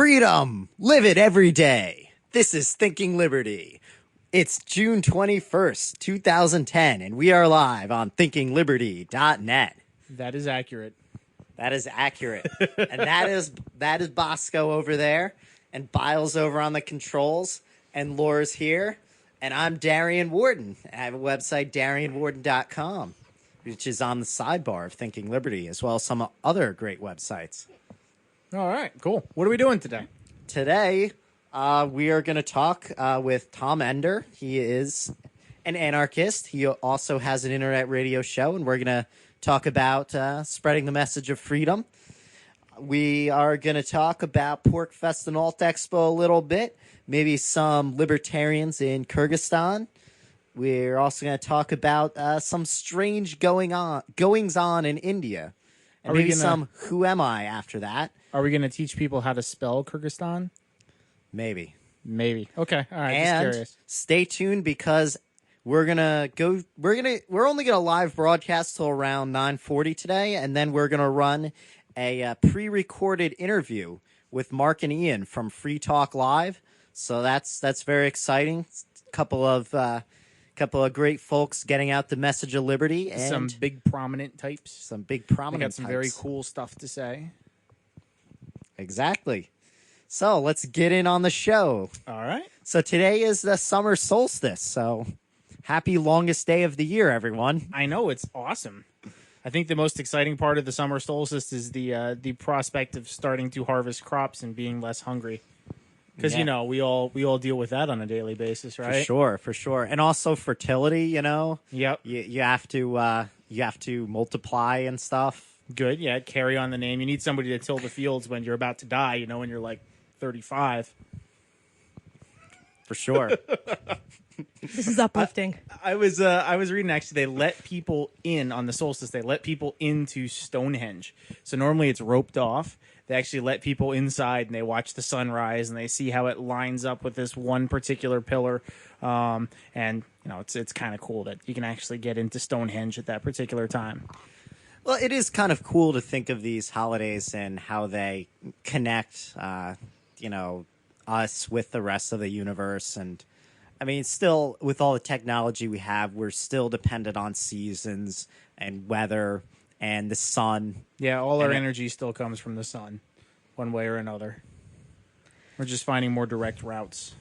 Freedom! Live it every day. This is Thinking Liberty. It's June 21st, 2010, and we are live on thinkingliberty.net. That is accurate. That is accurate. And that is Bosco over there, and Biles over on the controls, and Laura's here, and I'm Darian Warden. I have a website, DarianWarden.com, which is on the sidebar of Thinking Liberty, as well as some other great websites. All right, cool. What are we doing today? Today, we are going to talk with Tom Ender. He is an anarchist. He also has an internet radio show, and we're going to talk about spreading the message of freedom. We are going to talk about PorcFest and Alt Expo a little bit, maybe some libertarians in Kyrgyzstan. We're also going to talk about some strange goings on in India, and maybe some who am I after that. Are we going to teach people how to spell Kyrgyzstan? Maybe. Okay. All right. And just curious. Stay tuned because we're only gonna live broadcast till around 9:40 today, and then we're gonna run a pre-recorded interview with Mark and Ian from Free Talk Live. So that's very exciting. Couple of great folks getting out the message of liberty, and Some big prominent types. They got some very cool stuff to say. Exactly. So let's get in on the show. All right. So today is the summer solstice. So happy longest day of the year, everyone. I know, it's awesome. I think the most exciting part of the summer solstice is the prospect of starting to harvest crops and being less hungry. Because Yeah. we all deal with that on a daily basis, right? For sure. And also fertility, Yep. You have to multiply and stuff. Good. Yeah. Carry on the name. You need somebody to till the fields when you're about to die. When you're like 35. For sure. This is uplifting. I was reading, actually, they let people in on the solstice. They let people into Stonehenge. So normally it's roped off. They actually let people inside and they watch the sunrise and they see how it lines up with this one particular pillar. And it's kind of cool that you can actually get into Stonehenge at that particular time. Well, it is kind of cool to think of these holidays and how they connect, us with the rest of the universe. And I mean, still, with all the technology we have, we're still dependent on seasons and weather and the sun. Yeah, all our energy still comes from the sun, one way or another. We're just finding more direct routes.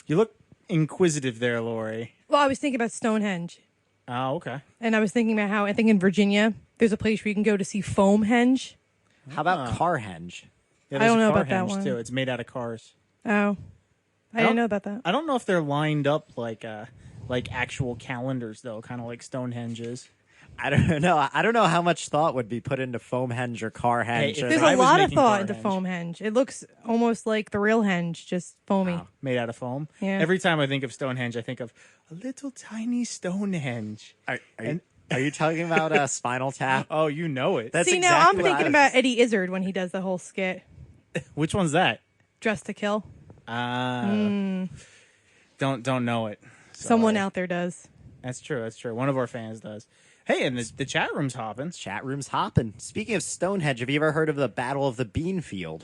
You look inquisitive there, Lori. Well, I was thinking about Stonehenge. Oh, okay. And I was thinking about how I think in Virginia, there's a place where you can go to see Foamhenge. How about Carhenge? Yeah, I don't know a about that Carhenge, one. too. It's made out of cars. Oh. I didn't know about that. I don't know if they're lined up like actual calendars, though, kind of like Stonehenge is. I don't know. I don't know how much thought would be put into Foamhenge or Carhenge. Hey, There's I a was lot of making thought into Carhenge. Foamhenge. It looks almost like the real henge, just foamy. Wow. Made out of foam. Yeah. Every time I think of Stonehenge, I think of a little tiny Stonehenge. Are you talking about Spinal Tap? Oh, you know it. That's See, now exactly I'm what I thinking was- about Eddie Izzard when he does the whole skit, Which one's that? Dressed to Kill. Don't know it. Someone Sorry. out there does. That's true. One of our fans does. Hey, and the chat room's hopping. Chat room's hopping. Speaking of Stonehenge, have you ever heard of the Battle of the Beanfield?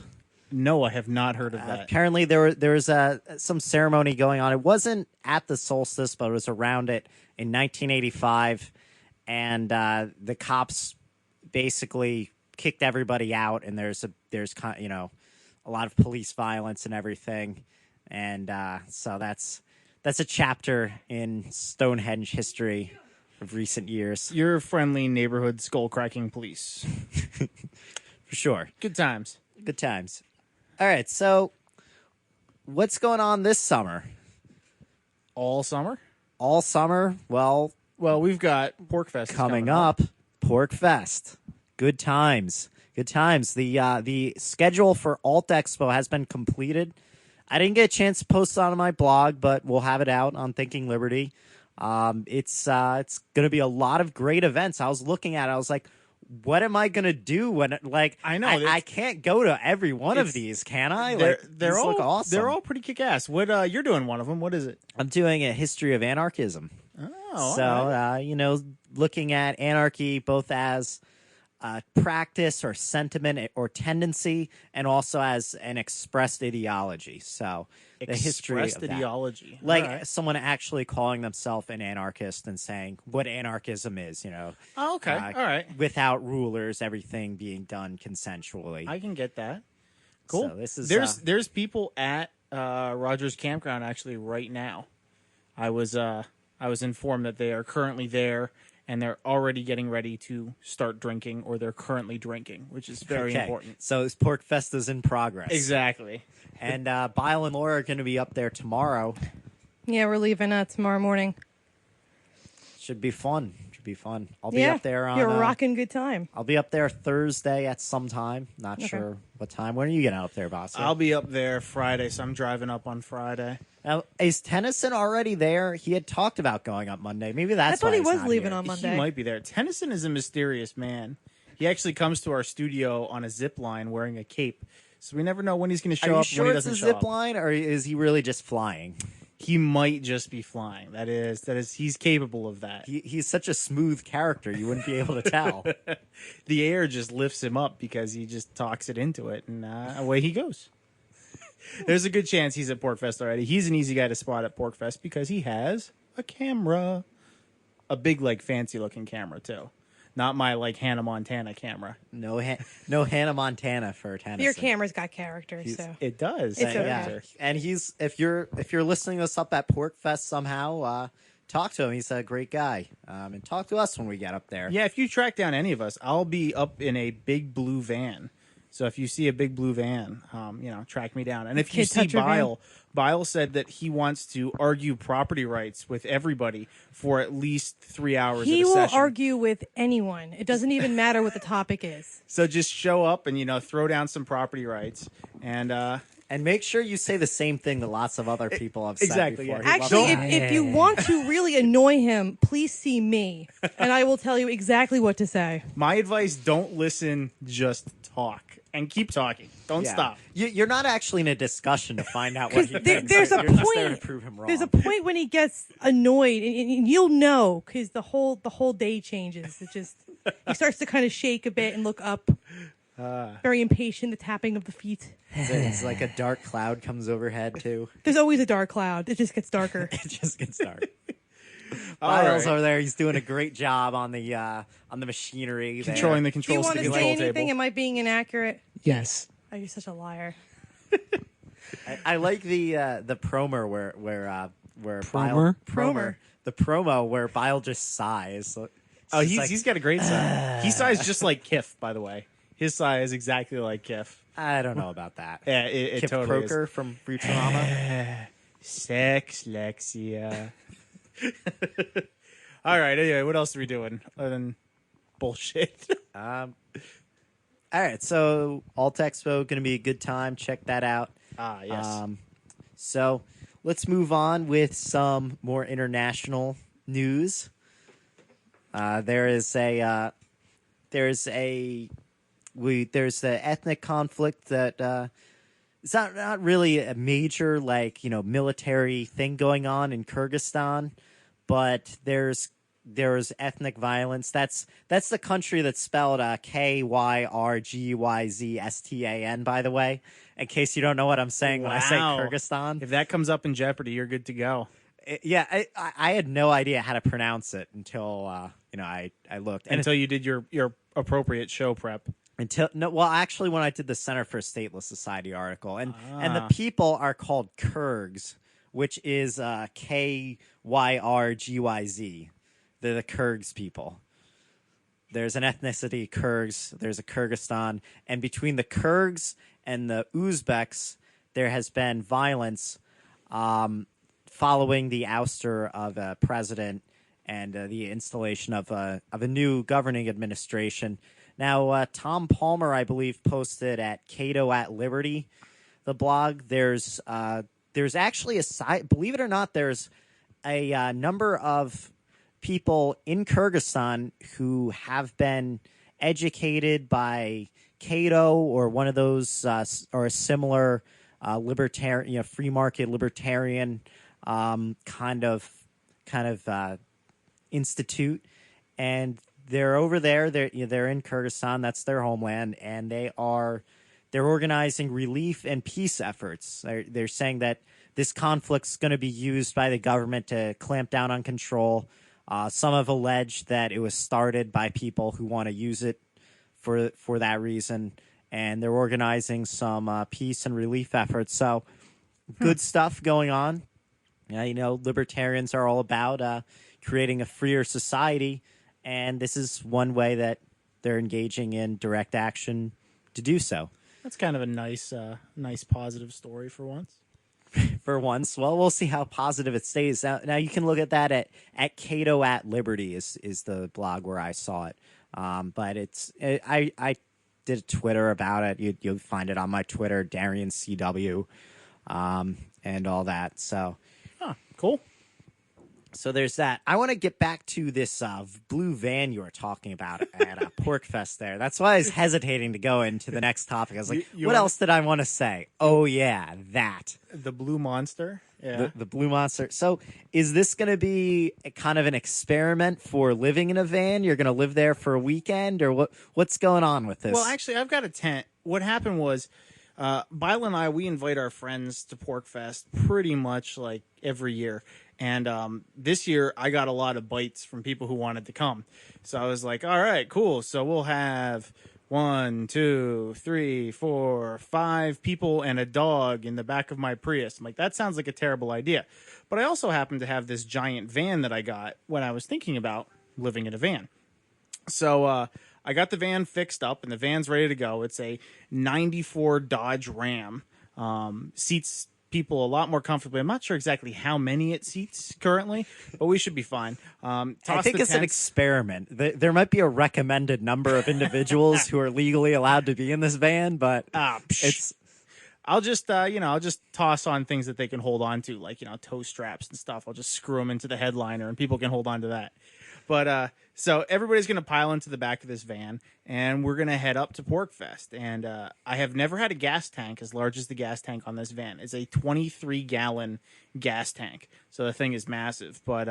No, I have not heard of that. Apparently, there was some ceremony going on. It wasn't at the solstice, but it was around it in 1985, and the cops basically kicked everybody out. And there's a lot of police violence and everything, and so that's a chapter in Stonehenge history of recent years. Your friendly neighborhood skull-cracking police. For sure. Good times. Good times. All right, so what's going on this summer? All summer? All summer? Well, We've got PorcFest coming up, PorcFest. Good times. Good times. The schedule for Alt Expo has been completed. I didn't get a chance to post it on my blog, but we'll have it out on Thinking Liberty. It's going to be a lot of great events. I was looking at it. I was like, what am I going to do when I know, I can't go to every one of these, can I? They're all look awesome. They're all pretty kick-ass. What you're doing one of them. What is it? I'm doing a history of anarchism. Oh, So, all right. looking at anarchy both as practice or sentiment or tendency, and also as an expressed ideology. So the history Expressed of that. ideology. Like All right. someone actually calling themselves an anarchist and saying what anarchism is, Oh, okay. All right. without rulers, everything being done consensually. I can get that. Cool. So this is there's people at Rogers Campground actually right now. I was informed that they are currently there and they're already getting ready to start drinking, or they're currently drinking, which is very okay. important. So this Pork Fest is in progress. Exactly. And Bile and Laura are going to be up there tomorrow. Yeah, we're leaving tomorrow morning. Should be fun. I'll be Yeah, up there on. you're rocking good time. I'll be up there Thursday at some time. Not Okay. sure what time. When are you getting up there, boss? I'll be up there Friday, so I'm driving up on Friday. Now, is Tennyson already there? He had talked about going up Monday. Maybe that's I thought why he he's was not leaving here. on Monday. He might be there. Tennyson is a mysterious man. He actually comes to our studio on a zip line wearing a cape, so we never know when he's going to show Are you up. sure when he it's a doesn't show zip up. line, or is he really just flying? He might just be flying. That is. He's capable of that. He's such a smooth character, you wouldn't be able to tell. The air just lifts him up because he just talks it into it, and away he goes. There's a good chance he's at Porkfest already. He's an easy guy to spot at Porkfest because he has a camera, a big, like, fancy-looking camera too, not my like Hannah Montana camera. No Hannah Montana for Tennyson. Your camera's got character, so It does. It's okay. Yeah, and he's if you're listening to us up at Porkfest somehow, talk to him. He's a great guy, and talk to us when we get up there. Yeah, if you track down any of us, I'll be up in a big blue van. So if you see a big blue van, track me down. And if you Kid see Toucher van? Bile said that he wants to argue property rights with everybody for at least 3 hours. he at a will session. argue with anyone. It doesn't even matter what the topic is. So just show up and throw down some property rights and And make sure you say the same thing that lots of other people have said Exactly, before. yeah. He loves Actually, that. if you want to really annoy him, please see me, and I will tell you exactly what to say. my advice: don't listen, just talk and keep talking. Don't Yeah. stop. You're not actually in a discussion to find out what he thinks. There's a You're just there to point. prove him wrong. There's a point when he gets annoyed, and you'll know because the whole day changes. It just he starts to kind of shake a bit and look up, very impatient. The tapping of the feet. It's like a dark cloud comes overhead too. There's always a dark cloud. It just gets darker. It just gets dark. All Biles right. over there. He's doing a great job on the machinery. there. Controlling the Do you controls want to to the say control anything? table. Am I being inaccurate? Yes. Oh, you're such a liar. I like the promo where Promer? Promer. the promo where Bile just sighs. It's Oh, just he's got a great sigh. He sighs just like Kif, by the way. His sigh is exactly like Kif. I don't know about that. Yeah, it Kip totally Croker from Futurama. Sex, Lexia. All right. Anyway, what else are we doing other than bullshit? All right, so Alt Expo going to be a good time. Check that out. Yes. So let's move on with some more international news. There's the ethnic conflict that it's not really a major military thing going on in Kyrgyzstan, but there's ethnic violence. That's the country that's spelled Kyrgyzstan, by the way, in case you don't know what I'm saying when I say Wow. Kyrgyzstan. If that comes up in Jeopardy, you're good to go. I had no idea how to pronounce it until I looked. And Until you did your appropriate show prep. actually when I did the Center for Stateless Society article, and the people are called Kyrgyz, which is Kyrgyz. They're the Kyrgyz people. There's an ethnicity Kyrgyz. There's a Kyrgyzstan, and between the Kyrgyz and the Uzbeks, there has been violence following the ouster of a president and the installation of a new governing administration. Now, Tom Palmer, I believe, posted at Cato at Liberty, the blog. There's actually a side. Believe it or not, there's a number of people in Kyrgyzstan who have been educated by Cato or one of those or a similar libertarian, free market libertarian kind of institute, and they're over there. They're in Kyrgyzstan. That's their homeland, and they're organizing relief and peace efforts. They're saying that this conflict's going to be used by the government to clamp down on control. Some have alleged that it was started by people who want to use it for that reason, and they're organizing some peace and relief efforts. So good stuff going on. Libertarians are all about creating a freer society, and this is one way that they're engaging in direct action to do so. That's kind of a nice positive story for once. For once. Well, we'll see how positive it stays. Now you can look at that at Cato at Liberty is the blog where I saw it. But I did a Twitter about it. You'll find it on my Twitter, Darian CW, and all that. So, cool. So there's that. I want to get back to this blue van you were talking about at PorkFest there. That's why I was hesitating to go into the next topic. I was like, what else did I want to say? Oh, yeah, that. The Blue Monster. Yeah. The Blue Monster. So is this going to be kind of an experiment for living in a van? You're going to live there for a weekend? Or what's going on with this? Well, actually, I've got a tent. What happened was Bila and I, we invite our friends to PorkFest pretty much like every year. And this year, I got a lot of bites from people who wanted to come. So I was like, all right, cool. So we'll have 1, 2, 3, 4, 5 people and a dog in the back of my Prius. I'm like, that sounds like a terrible idea. But I also happen to have this giant van that I got when I was thinking about living in a van. So I got the van fixed up, and the van's ready to go. It's a 94 Dodge Ram. Seats people a lot more comfortably. I'm not sure exactly how many it seats currently, but we should be fine. I think it's an experiment. There might be a recommended number of individuals who are legally allowed to be in this van, but it's. I'll just toss on things that they can hold on to, like toe straps and stuff. I'll just screw them into the headliner, and people can hold on to that. But so everybody's going to pile into the back of this van, and we're going to head up to PorkFest. And I have never had a gas tank as large as the gas tank on this van. It's a 23-gallon gas tank, so the thing is massive. But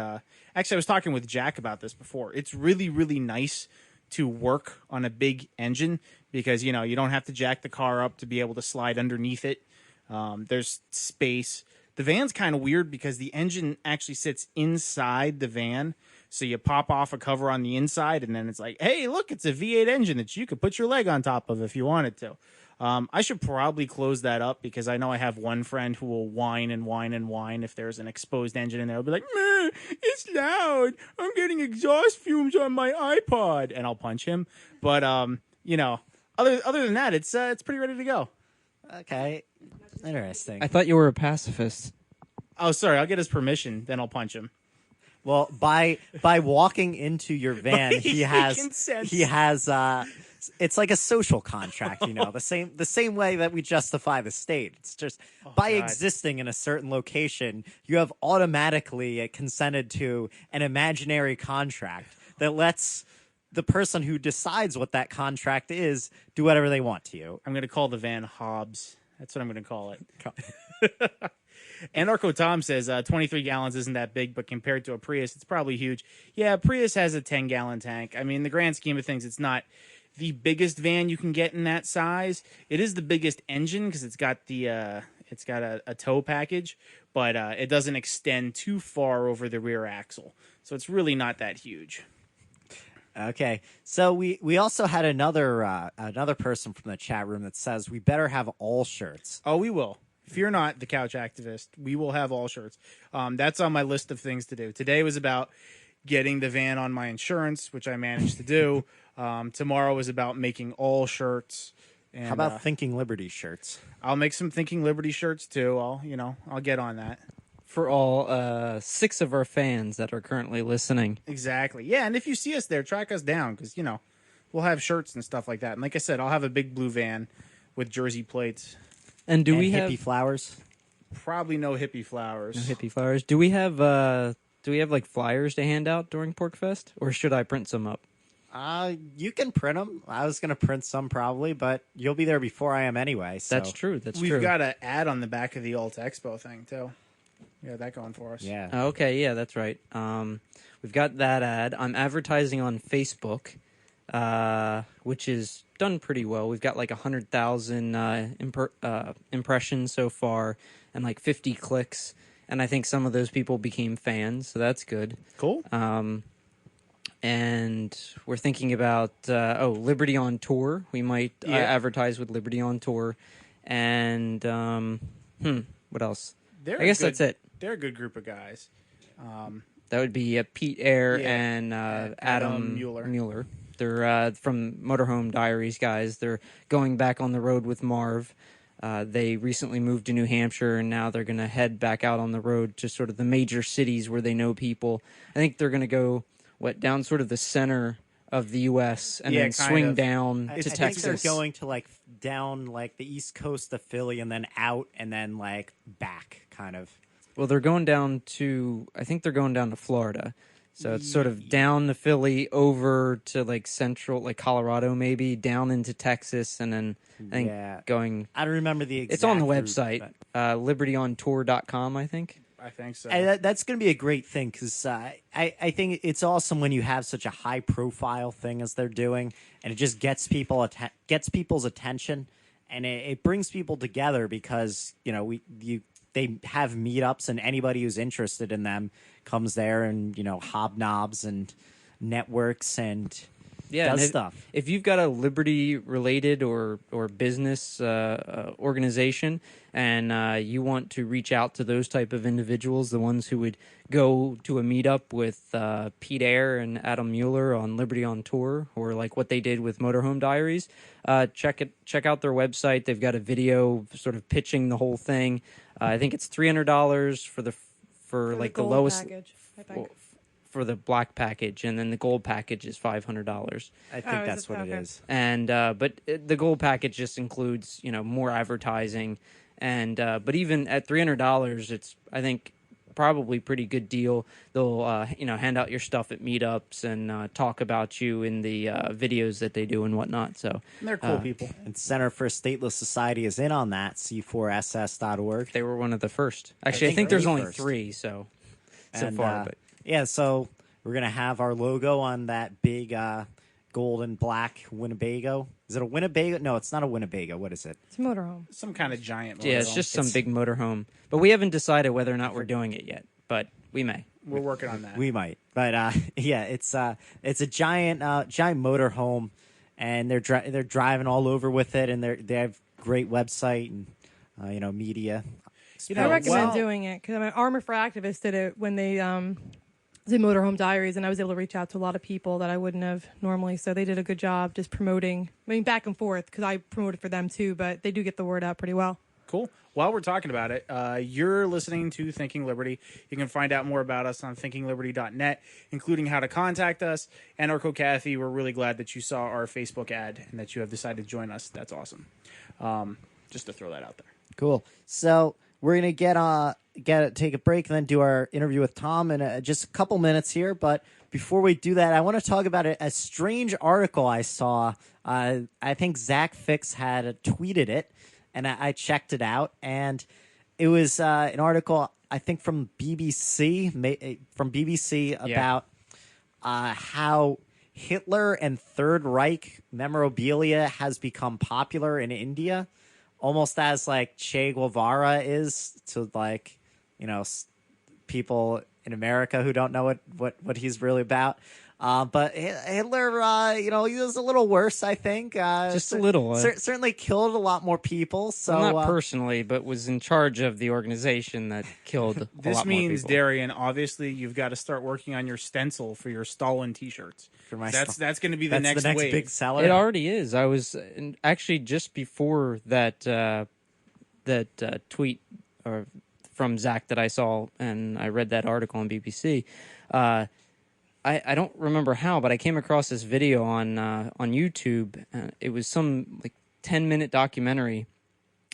actually, I was talking with Jack about this before. It's really, really nice to work on a big engine because, you don't have to jack the car up to be able to slide underneath it. There's space. The van's kind of weird because the engine actually sits inside the van. So you pop off a cover on the inside, and then it's like, hey, look, it's a V8 engine that you could put your leg on top of if you wanted to. I should probably close that up because I know I have one friend who will whine and whine and whine if there's an exposed engine in there. I'll be like, meh, it's loud. I'm getting exhaust fumes on my iPod, and I'll punch him. But other than that, it's pretty ready to go. Okay, interesting. I thought you were a pacifist. Oh, sorry. I'll get his permission, then I'll punch him. Well, by walking into your van, he has it's like a social contract, the same way that we justify the state. It's just by existing in a certain location, you have automatically consented to an imaginary contract that lets the person who decides what that contract is do whatever they want to you. I'm going to call the van Hobbs. That's what I'm going to call it. Anarcho Tom says 23 gallons isn't that big, but compared to a Prius, it's probably huge. Yeah, Prius has a 10-gallon tank. I mean, in the grand scheme of things, it's not the biggest van you can get in that size. It is the biggest engine because it's got a tow package, but it doesn't extend too far over the rear axle. So it's really not that huge. Okay, so we also had another person from the chat room that says we better have all shirts. Oh, we will. Fear not, the couch activist. We will have all shirts. That's on my list of things to do. Today was about getting the van on my insurance, which I managed to do. Tomorrow was about making all shirts. And, how about Thinking Liberty shirts? I'll make some Thinking Liberty shirts too. I'll get on that. For all 6 of our fans that are currently listening. Exactly. Yeah, and if you see us there, track us down because, we'll have shirts and stuff like that. And like I said, I'll have a big blue van with jersey plates. And we hippie have flowers? Probably no hippie flowers. No hippie flowers. Do we have like flyers to hand out during PorkFest, or should I print some up? You can print them. I was going to print some probably, but you'll be there before I am anyway. So. That's true. We've got an ad on the back of the Alt Expo thing too. We have that going for us. Yeah. Okay, yeah, that's right. We've got that ad. I'm advertising on Facebook, which is done pretty well. We've got like 100,000 impressions so far and like 50 clicks. And I think some of those people became fans, so that's good. Cool. And we're thinking about Liberty on Tour. We might advertise with Liberty on Tour. And what else? I guess that's it. They're a good group of guys. That would be Pete Eyre Yeah, and Adam Mueller. Mueller. They're from Motorhome Diaries guys. They're going back on the road with Marv. They recently moved to New Hampshire, and now they're going to head back out on the road to sort of the major cities where they know people. I think they're going to go down sort of the center of the U.S. and then swing down I to think Texas. they're going to like down like the east coast of Philly and then out and then like back kind of. Well, they're going down to, I think they're going down to Florida. So it's sort of down to Philly, over to like central, like Colorado maybe, down into Texas, and then I think going. I don't remember the exact It's on the route, website, libertyontour.com, I think. I think so. That's going to be a great thing because I think it's awesome when you have such a high profile thing as they're doing, and it just gets people's attention, and it brings people together because they have meetups, and anybody who's interested in them comes there and hobnobs and networks and does stuff. If you've got a Liberty related or business organization and you want to reach out to those type of individuals, the ones who would go to a meetup with Pete Eyre and Adam Mueller on Liberty on Tour, or like what they did with Motorhome Diaries, check out their website. They've got a video sort of pitching the whole thing. I think it's $300 for like the lowest package, I think. for the black package, and then the gold package is $500. I think that's what it is. And but the gold package just includes more advertising, and but even at $300, it's, I think, probably pretty good deal. They'll hand out your stuff at meetups and talk about you in the videos that they do and whatnot. So And they're cool people. And Center for a Stateless Society is in on that. C4SS.org. they were one of the first. Actually, I think there's only first. 3 so And, far. But yeah, so we're gonna have our logo on that big gold and black Winnebago. Is it a Winnebago? No, it's not a Winnebago. What is it? It's a motorhome. Some kind of giant. yeah, it's motorhome. just some big motorhome. But we haven't decided whether or not we're doing it yet. But we may. We're working on that. We might, but yeah, it's a giant motorhome, and they're driving all over with it, and they have great website and media. I recommend doing it because Armor for Activists did it when they did Motorhome Diaries, and I was able to reach out to a lot of people that I wouldn't have normally. So they did a good job just promoting. I mean, back and forth because I promoted for them too, but they do get the word out pretty well. Cool. While we're talking about it, you're listening to Thinking Liberty. You can find out more about us on thinkingliberty.net, including how to contact us. And Arco Kathy, we're really glad that you saw our Facebook ad and that you have decided to join us. That's awesome. Just to throw that out there. Cool. So we're gonna take a break and then do our interview with Tom in just a couple minutes here. But before we do that, I want to talk about a strange article I saw. I think Zach Fix had tweeted it, and I checked it out, and it was an article I think from BBC about how Hitler and Third Reich memorabilia has become popular in India, almost as like Che Guevara is to people in America who don't know what he's really about. But Hitler, he was a little worse, I think. Just a little. Certainly killed a lot more people. So well, not personally, but was in charge of the organization that killed a This lot more means, people. Darian, obviously you've got to start working on your stencil for your Stalin T-shirts. That's going to be the next wave. big seller. It already is. I was actually just before that tweet from Zach that I saw, and I read that article on BBC. I don't remember how, but I came across this video on YouTube. It was some 10-minute documentary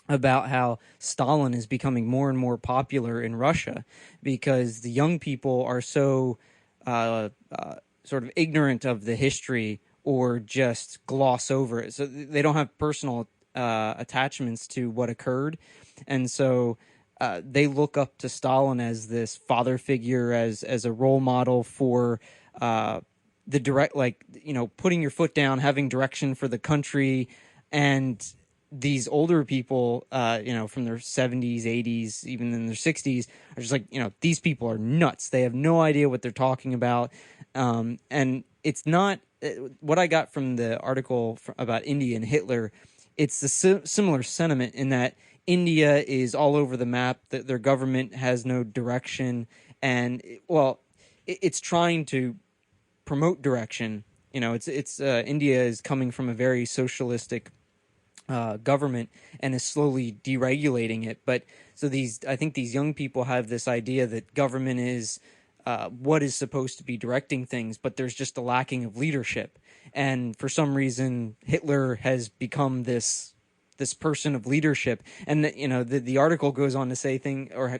about how Stalin is becoming more and more popular in Russia because the young people are so sort of ignorant of the history or just gloss over it. So they don't have personal attachments to what occurred. And so they look up to Stalin as this father figure, as a role model for the direct, like, putting your foot down, having direction for the country. And these older people, from their 70s, 80s, even in their 60s, are just like, these people are nuts. They have no idea what they're talking about. And it's not what I got from the article about India and Hitler. It's the similar sentiment in that India is all over the map, that their government has no direction, and it's trying to promote direction. It's India is coming from a very socialistic government and is slowly deregulating it. But so I think these young people have this idea that government is what is supposed to be directing things, but there's just a lacking of leadership. And for some reason, Hitler has become this person of leadership. And the article goes on to say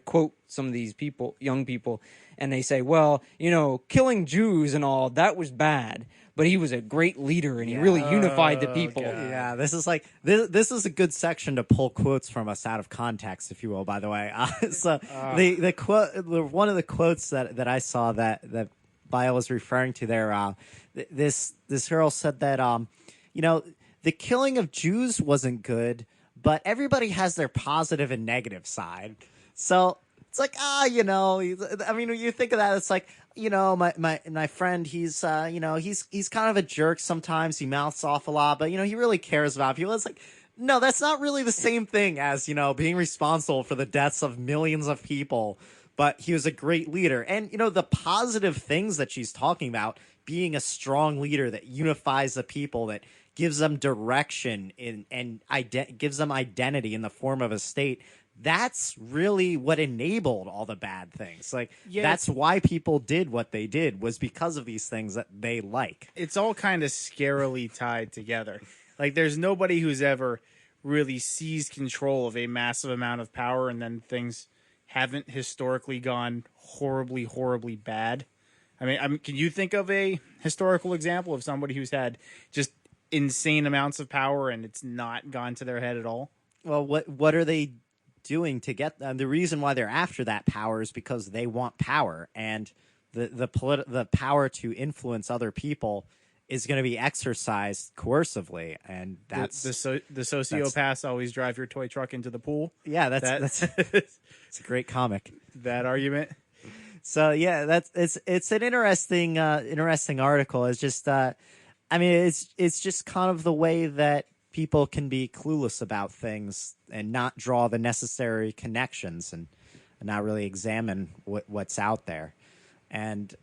quote some of these young people, and they say, well, killing Jews and all, that was bad, but he was a great leader and he really unified the people. God. Yeah, this is like this is a good section to pull quotes from us out of context, if you will. By the way, the quote, one of the quotes that I saw that Bio was referring to there, this girl said that the killing of Jews wasn't good, but everybody has their positive and negative side. So it's like, I mean, when you think of that, it's like, my friend, he's kind of a jerk sometimes. He mouths off a lot, but, he really cares about people. It's like, no, that's not really the same thing as, being responsible for the deaths of millions of people. But he was a great leader. And, the positive things that she's talking about, being a strong leader that unifies the people, that gives them direction and gives them identity in the form of a state. That's really what enabled all the bad things. Like, that's why people did what they did, was because of these things that they like. It's all kind of scarily tied together. Like, there's nobody who's ever really seized control of a massive amount of power and then things haven't historically gone horribly, horribly bad. I mean, can you think of a historical example of somebody who's had just insane amounts of power and it's not gone to their head at all? Well, what are they doing to get the reason why they're after that power is because they want power, and the power to influence other people is going to be exercised coercively, and that's the sociopaths always drive your toy truck into the pool. Yeah, that's it's a great comic, that argument. So yeah, it's an interesting article. It's just it's just kind of the way that people can be clueless about things and not draw the necessary connections and not really examine what's out there. And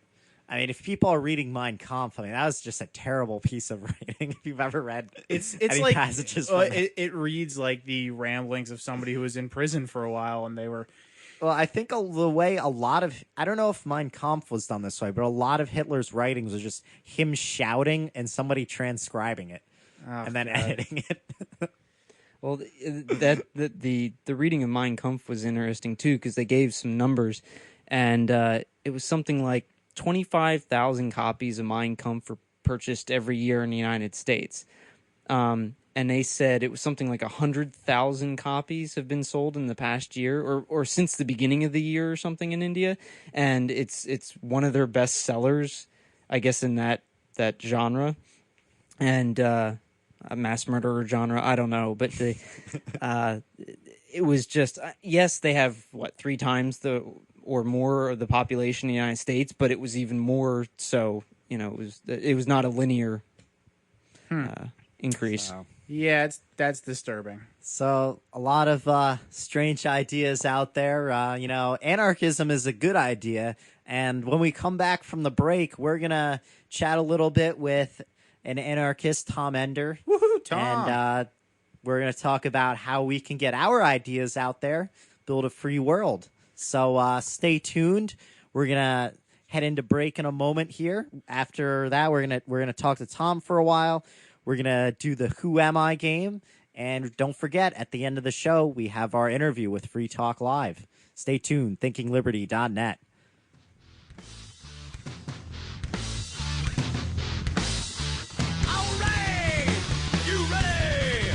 I mean, if people are reading Mein Kampf, I mean, that was just a terrible piece of writing. If you've ever read it's any like passages from it reads like the ramblings of somebody who was in prison for a while and they were. Well, I think the way a lot of, I don't know if Mein Kampf was done this way, but a lot of Hitler's writings was just him shouting and somebody transcribing it and then editing it. Well, the reading of Mein Kampf was interesting too, because they gave some numbers, and it was something like 25,000 copies of Mein Kampf were purchased every year in the United States. And they said it was something like 100,000 copies have been sold in the past year, or since the beginning of the year or something in India. And it's one of their best sellers, I guess, in that genre. And a mass murderer genre, I don't know. But it was just, yes, they have, 3 times or more of the population in the United States, but it was even more so, it was not a linear increase. So. Yeah, that's disturbing. So a lot of strange ideas out there. Anarchism is a good idea. And when we come back from the break, we're going to chat a little bit with an anarchist, Tom Ender. Woohoo, Tom! And we're going to talk about how we can get our ideas out there, build a free world. So stay tuned. We're going to head into break in a moment here. After that, we're going to talk to Tom for a while. We're going to do the Who Am I game. And don't forget, at the end of the show, we have our interview with Free Talk Live. Stay tuned, thinkingliberty.net. All right, you ready?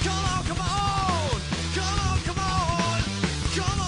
Come on, come on, come on, come on, come on.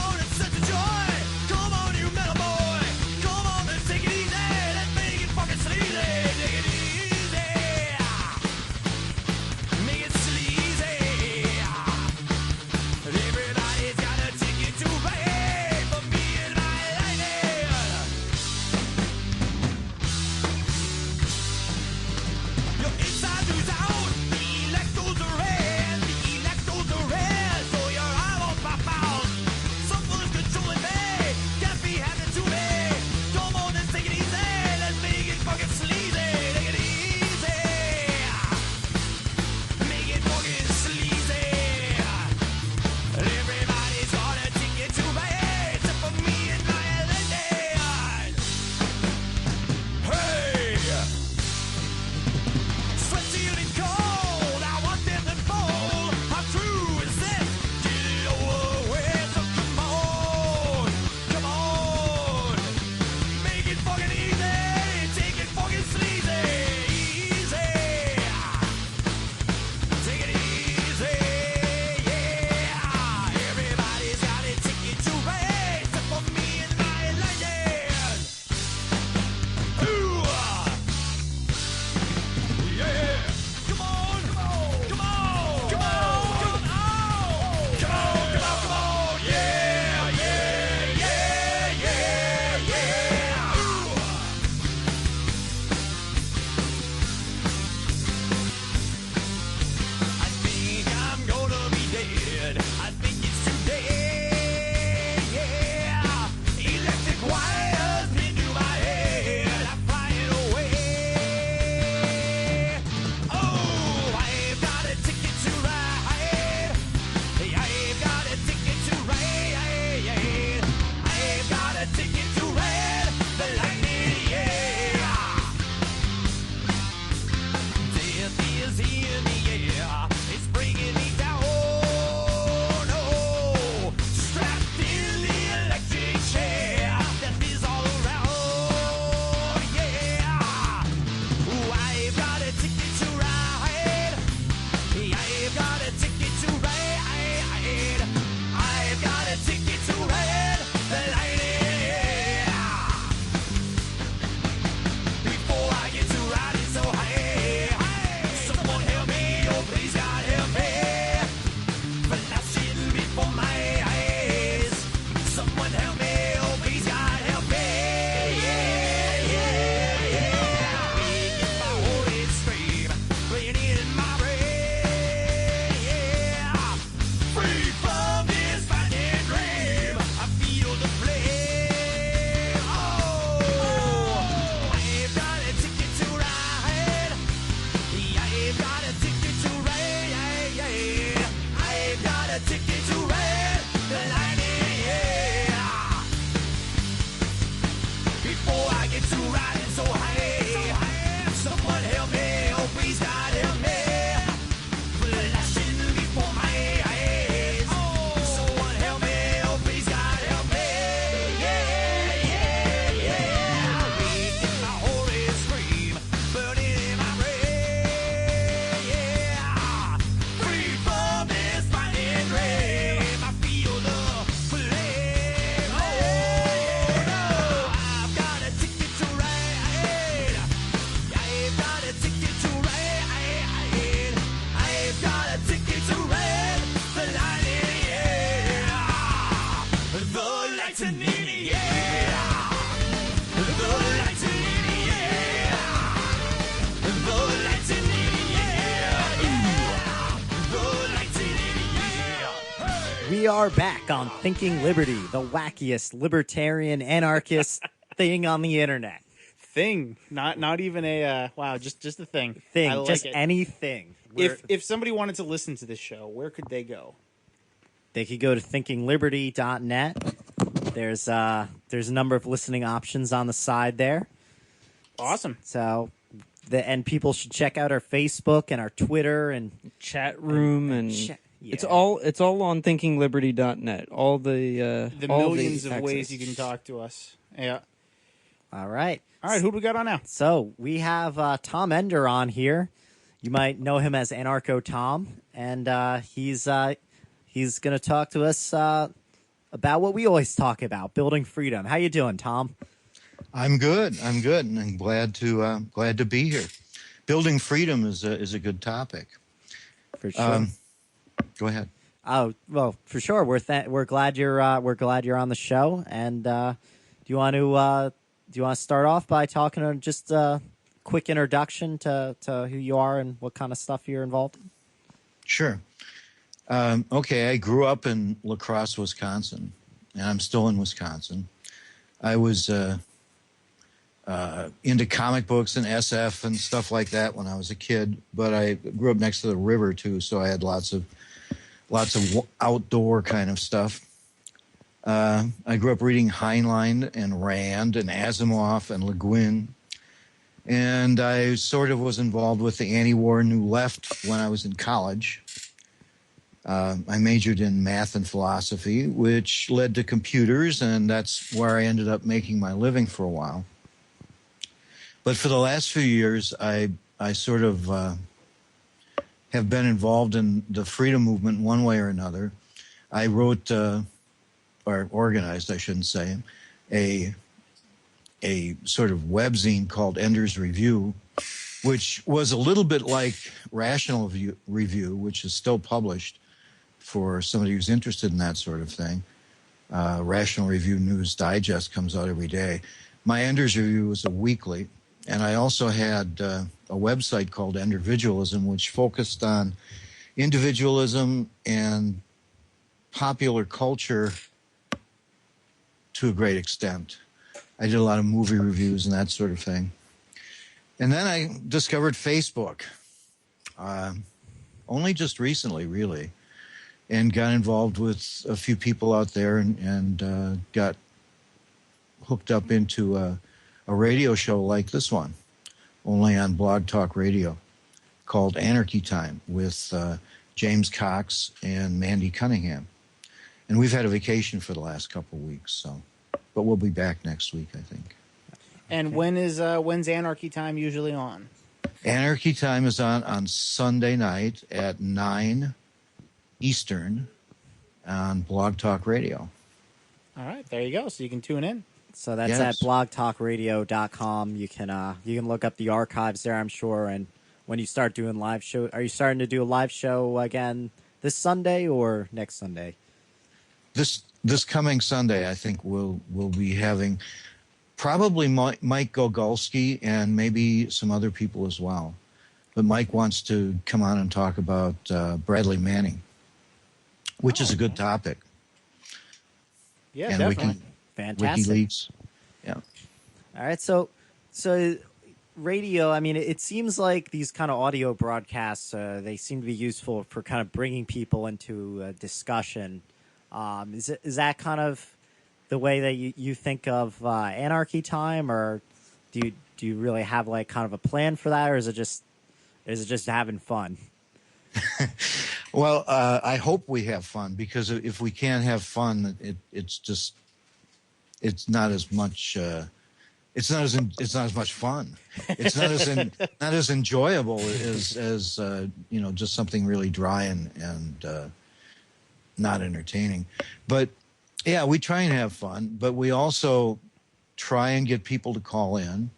We are back on Thinking Liberty, the wackiest libertarian anarchist thing on the internet. Thing, not even a wow, just a thing. Thing, I like just it. anything. If somebody wanted to listen to this show, where could they go? They could go to thinkingliberty.net. There's a number of listening options on the side there. Awesome. So, and people should check out our Facebook and our Twitter and Chat room and yeah. it's all on thinkingliberty.net. All the all millions the of ways access. you can talk to us. Yeah. all right. All right, who do we got on now? So we have Tom Ender on here. You might know him as Anarcho Tom, and he's going to talk to us about what we always talk about: building freedom. How you doing, Tom? I'm good, and I'm glad to be here. Building freedom is a good topic. For sure. Go ahead. Oh well, for sure. We're glad you're on the show. And do you want to start off by talking to just a quick introduction to who you are and what kind of stuff you're involved in? Sure. Okay, I grew up in La Crosse, Wisconsin, and I'm still in Wisconsin. I was into comic books and SF and stuff like that when I was a kid, but I grew up next to the river too, so I had lots of outdoor kind of stuff. I grew up reading Heinlein and Rand and Asimov and Le Guin, and I sort of was involved with the anti-war New Left when I was in college. I majored in math and philosophy, which led to computers, and that's where I ended up making my living for a while. But for the last few years, I sort of have been involved in the freedom movement one way or another. I wrote, or organized, I shouldn't say, a sort of webzine called Ender's Review, which was a little bit like Rational Review, which is still published for somebody who's interested in that sort of thing. Rational Review News Digest comes out every day. My Ender's Review was a weekly, and I also had a website called Endervidualism, which focused on individualism and popular culture to a great extent. I did a lot of movie reviews and that sort of thing. And then I discovered Facebook, only just recently, really, and got involved with a few people out there and got hooked up into a radio show like this one, only on Blog Talk Radio, called Anarchy Time with James Cox and Mandy Cunningham. And we've had a vacation for the last couple of weeks, but we'll be back next week, I think. And when's Anarchy Time usually on? Anarchy Time is on Sunday night at 9 Eastern on Blog Talk Radio. All right, there you go. So you can tune in. So that's Yes. at blogtalkradio.com. You can look up the archives there, I'm sure. And when you start doing live show, are you starting to do a live show again this Sunday or next Sunday? This coming Sunday, I think we'll be having probably Mike Gogolski and maybe some other people as well. But Mike wants to come on and talk about Bradley Manning, which is a good topic. Yeah, And definitely. Fantastic. WikiLeaks. Yeah. All right, so radio. I mean, it seems like these kind of audio broadcasts they seem to be useful for kind of bringing people into a discussion. Is that kind of the way that you think of Anarchy Time, or do you really have like kind of a plan for that, or is it just having fun? Well, I hope we have fun, because if we can't have fun, it's not as much. It's not as much fun. It's not as enjoyable as just something really dry and not entertaining. But yeah, we try and have fun, but we also try and get people to call in.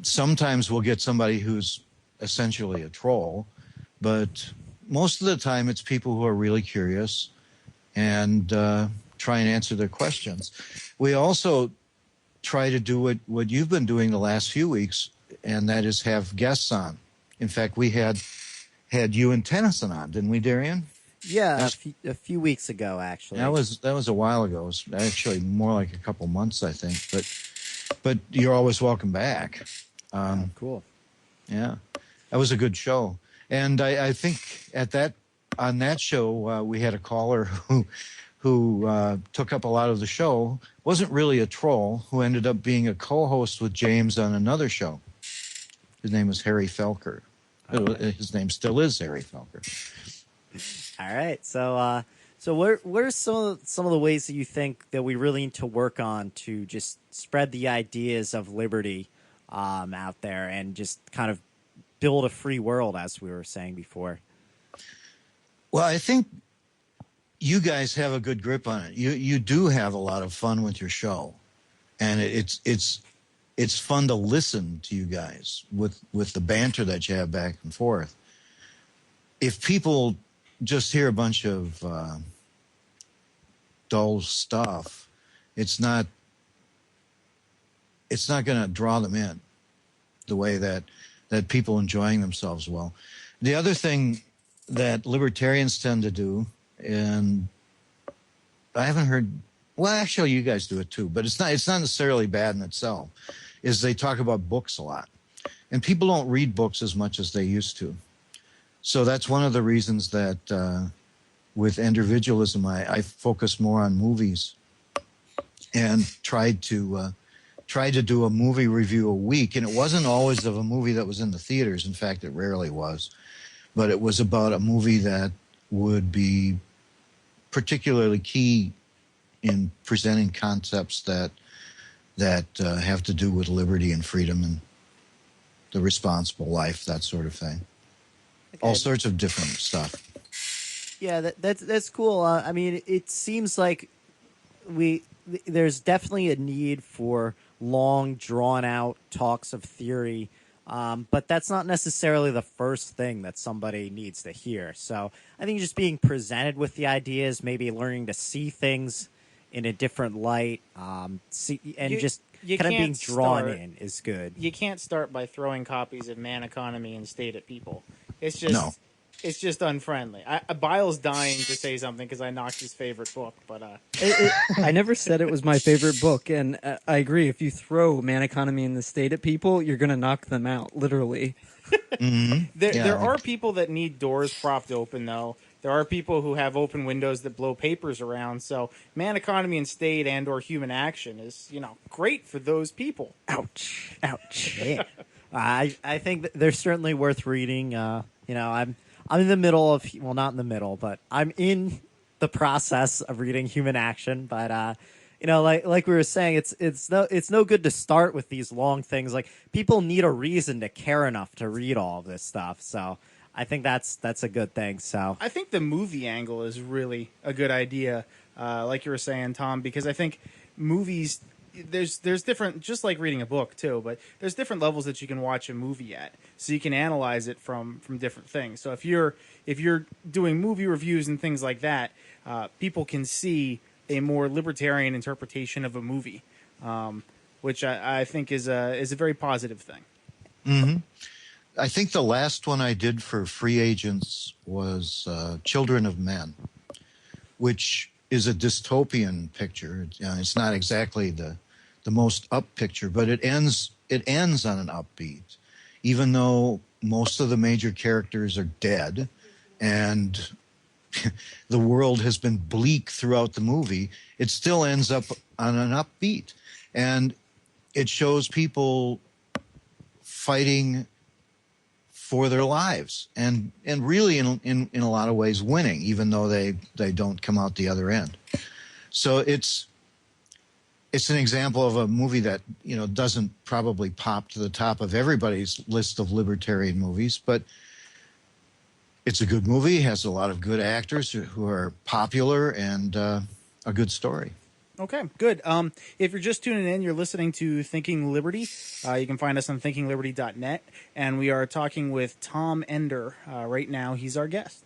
Sometimes we'll get somebody who's essentially a troll, but most of the time it's people who are really curious and try and answer their questions. We also try to do what you've been doing the last few weeks, and that is have guests on. In fact, we had you and Tennyson on, didn't we, Darian? Yeah, a few weeks ago, actually. That was a while ago. It was actually more like a couple months, I think. But you're always welcome back. Cool. Yeah, that was a good show. And I think on that show we had a caller who took up a lot of the show. Wasn't really a troll. Who ended up being a co-host with James on another show. His name was Harry Felker. His name still is Harry Felker. All right. So what are some of the ways that you think that we really need to work on to just spread the ideas of liberty out there and just kind of build a free world, as we were saying before? Well, I think you guys have a good grip on it. You do have a lot of fun with your show, and it's fun to listen to you guys with the banter that you have back and forth. If people just hear a bunch of dull stuff, it's not going to draw them in the way that people enjoying themselves will. The other thing that libertarians tend to do, and I haven't heard, well, actually you guys do it too, but it's not necessarily bad in itself, is they talk about books a lot. And people don't read books as much as they used to. So that's one of the reasons that with individualism, I focus more on movies and tried to do a movie review a week. And it wasn't always of a movie that was in the theaters. In fact, it rarely was. But it was about a movie that would be particularly key in presenting concepts that have to do with liberty and freedom and the responsible life, that sort of thing. Okay. All sorts of different stuff. Yeah, that's cool. I mean, it seems like there's definitely a need for long, drawn-out talks of theory, but that's not necessarily the first thing that somebody needs to hear. So I think just being presented with the ideas, maybe learning to see things in a different light, just you kind of being can't drawn start- in is good. You can't start by throwing copies of Man Economy and State at people. It's just No. It's just unfriendly. Bile's dying to say something because I knocked his favorite book, but I never said it was my favorite book, and I agree. If you throw Man Economy in the State at people, you're going to knock them out, literally. There are people that need doors propped open, though. There are people who have open windows that blow papers around. So, Man Economy and State and/or Human Action is, great for those people. Ouch! Ouch! Yeah. I think that they're certainly worth reading. I'm in the middle of, well, not in the middle, but I'm in the process of reading Human Action. But like we were saying, it's no good to start with these long things. Like, people need a reason to care enough to read all of this stuff. So I think that's a good thing. So I think the movie angle is really a good idea, like you were saying, Tom, because I think movies, there's different, just like reading a book too, but there's different levels that you can watch a movie at, so you can analyze it from different things. So if you're doing movie reviews and things like that, people can see a more libertarian interpretation of a movie, which I think is a very positive thing. Mm-hmm. I think the last one I did for Free Agents was Children of Men, which is a dystopian picture. It's not exactly the most up picture, but it ends on an upbeat, even though most of the major characters are dead and the world has been bleak throughout the movie. It still ends up on an upbeat, and it shows people fighting for their lives and really in a lot of ways winning, even though they don't come out the other end. So it's an example of a movie that doesn't probably pop to the top of everybody's list of libertarian movies, but it's a good movie, has a lot of good actors who are popular, and a good story. Okay, good. If you're just tuning in, you're listening to Thinking Liberty. You can find us on thinkingliberty.net, and we are talking with Tom Ender right now. He's our guest.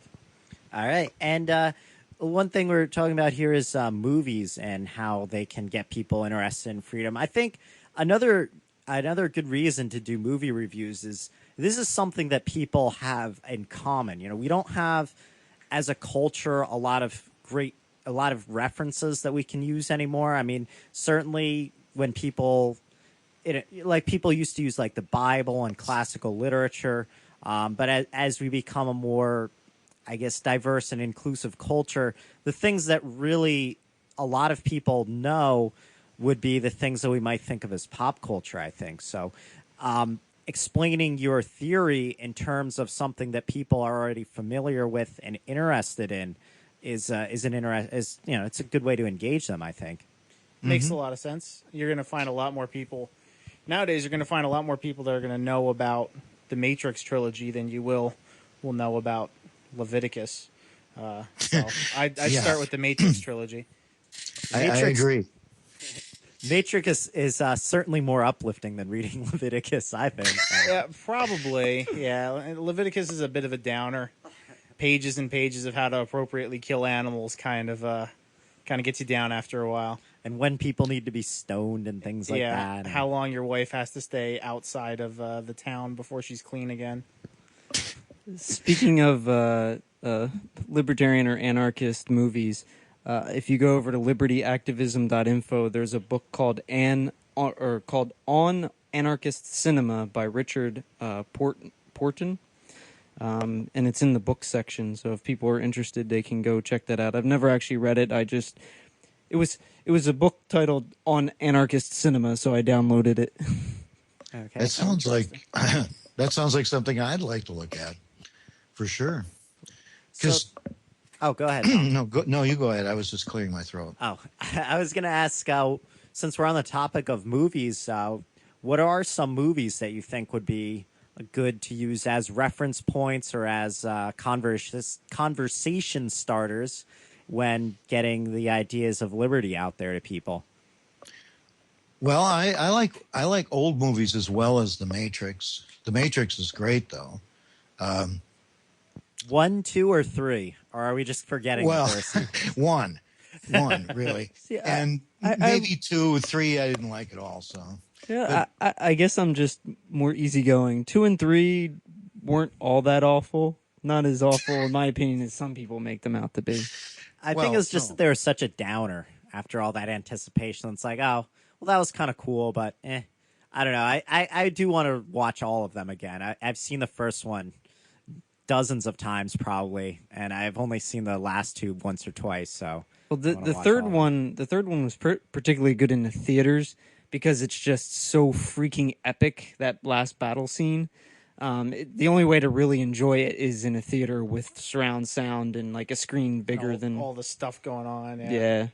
all right, and one thing we're talking about here is movies and how they can get people interested in freedom. I think another good reason to do movie reviews is this is something that people have in common. We don't have as a culture, a lot of references that we can use anymore. I mean, certainly when people used to use like the Bible and classical literature, but as we become a more, I guess, diverse and inclusive culture, the things that really a lot of people know would be the things that we might think of as pop culture, I think. So explaining your theory in terms of something that people are already familiar with and interested in it's a good way to engage them, I think. Makes a lot of sense. You're going to find a lot more people nowadays. You're going to find a lot more people that are going to know about the Matrix trilogy than you will know about Leviticus. So I'd start with the Matrix trilogy. I agree. Matrix is certainly more uplifting than reading Leviticus, I think. Yeah, probably. Yeah, Leviticus is a bit of a downer. Pages and pages of how to appropriately kill animals kind of gets you down after a while. And when people need to be stoned and things like that. How long your wife has to stay outside of the town before she's clean again. Speaking of libertarian or anarchist movies, if you go over to libertyactivism.info, there's a book called On Anarchist Cinema by Richard Porton. And it's in the book section, so if people are interested, they can go check that out. I've never actually read it. It was a book titled On Anarchist Cinema, so I downloaded it. Okay. That sounds like something I'd like to look at, for sure. Because go ahead. no, you go ahead. I was just clearing my throat. Oh, I was going to ask, since we're on the topic of movies, what are some movies that you think would be good to use as reference points or as conversation starters when getting the ideas of liberty out there to people? Well, I like old movies as well as The Matrix. The Matrix is great, though. 1, 2, or 3, or are we just forgetting? Well, the first? one really, and maybe 2, 3. I didn't like at all. So yeah, I guess I'm just more easygoing. 2 and 3 weren't all that awful. Not as awful, in my opinion, as some people make them out to be. I think it's just that they were such a downer after all that anticipation. It's like, oh, well, that was kind of cool, but I don't know. I do want to watch all of them again. I've seen the first one dozens of times probably, and I've only seen the last two once or twice. So, well, the third one was particularly good in the theaters because it's just so freaking epic, that last battle scene. The only way to really enjoy it is in a theater with surround sound and like a screen bigger than all the stuff going on. Yeah.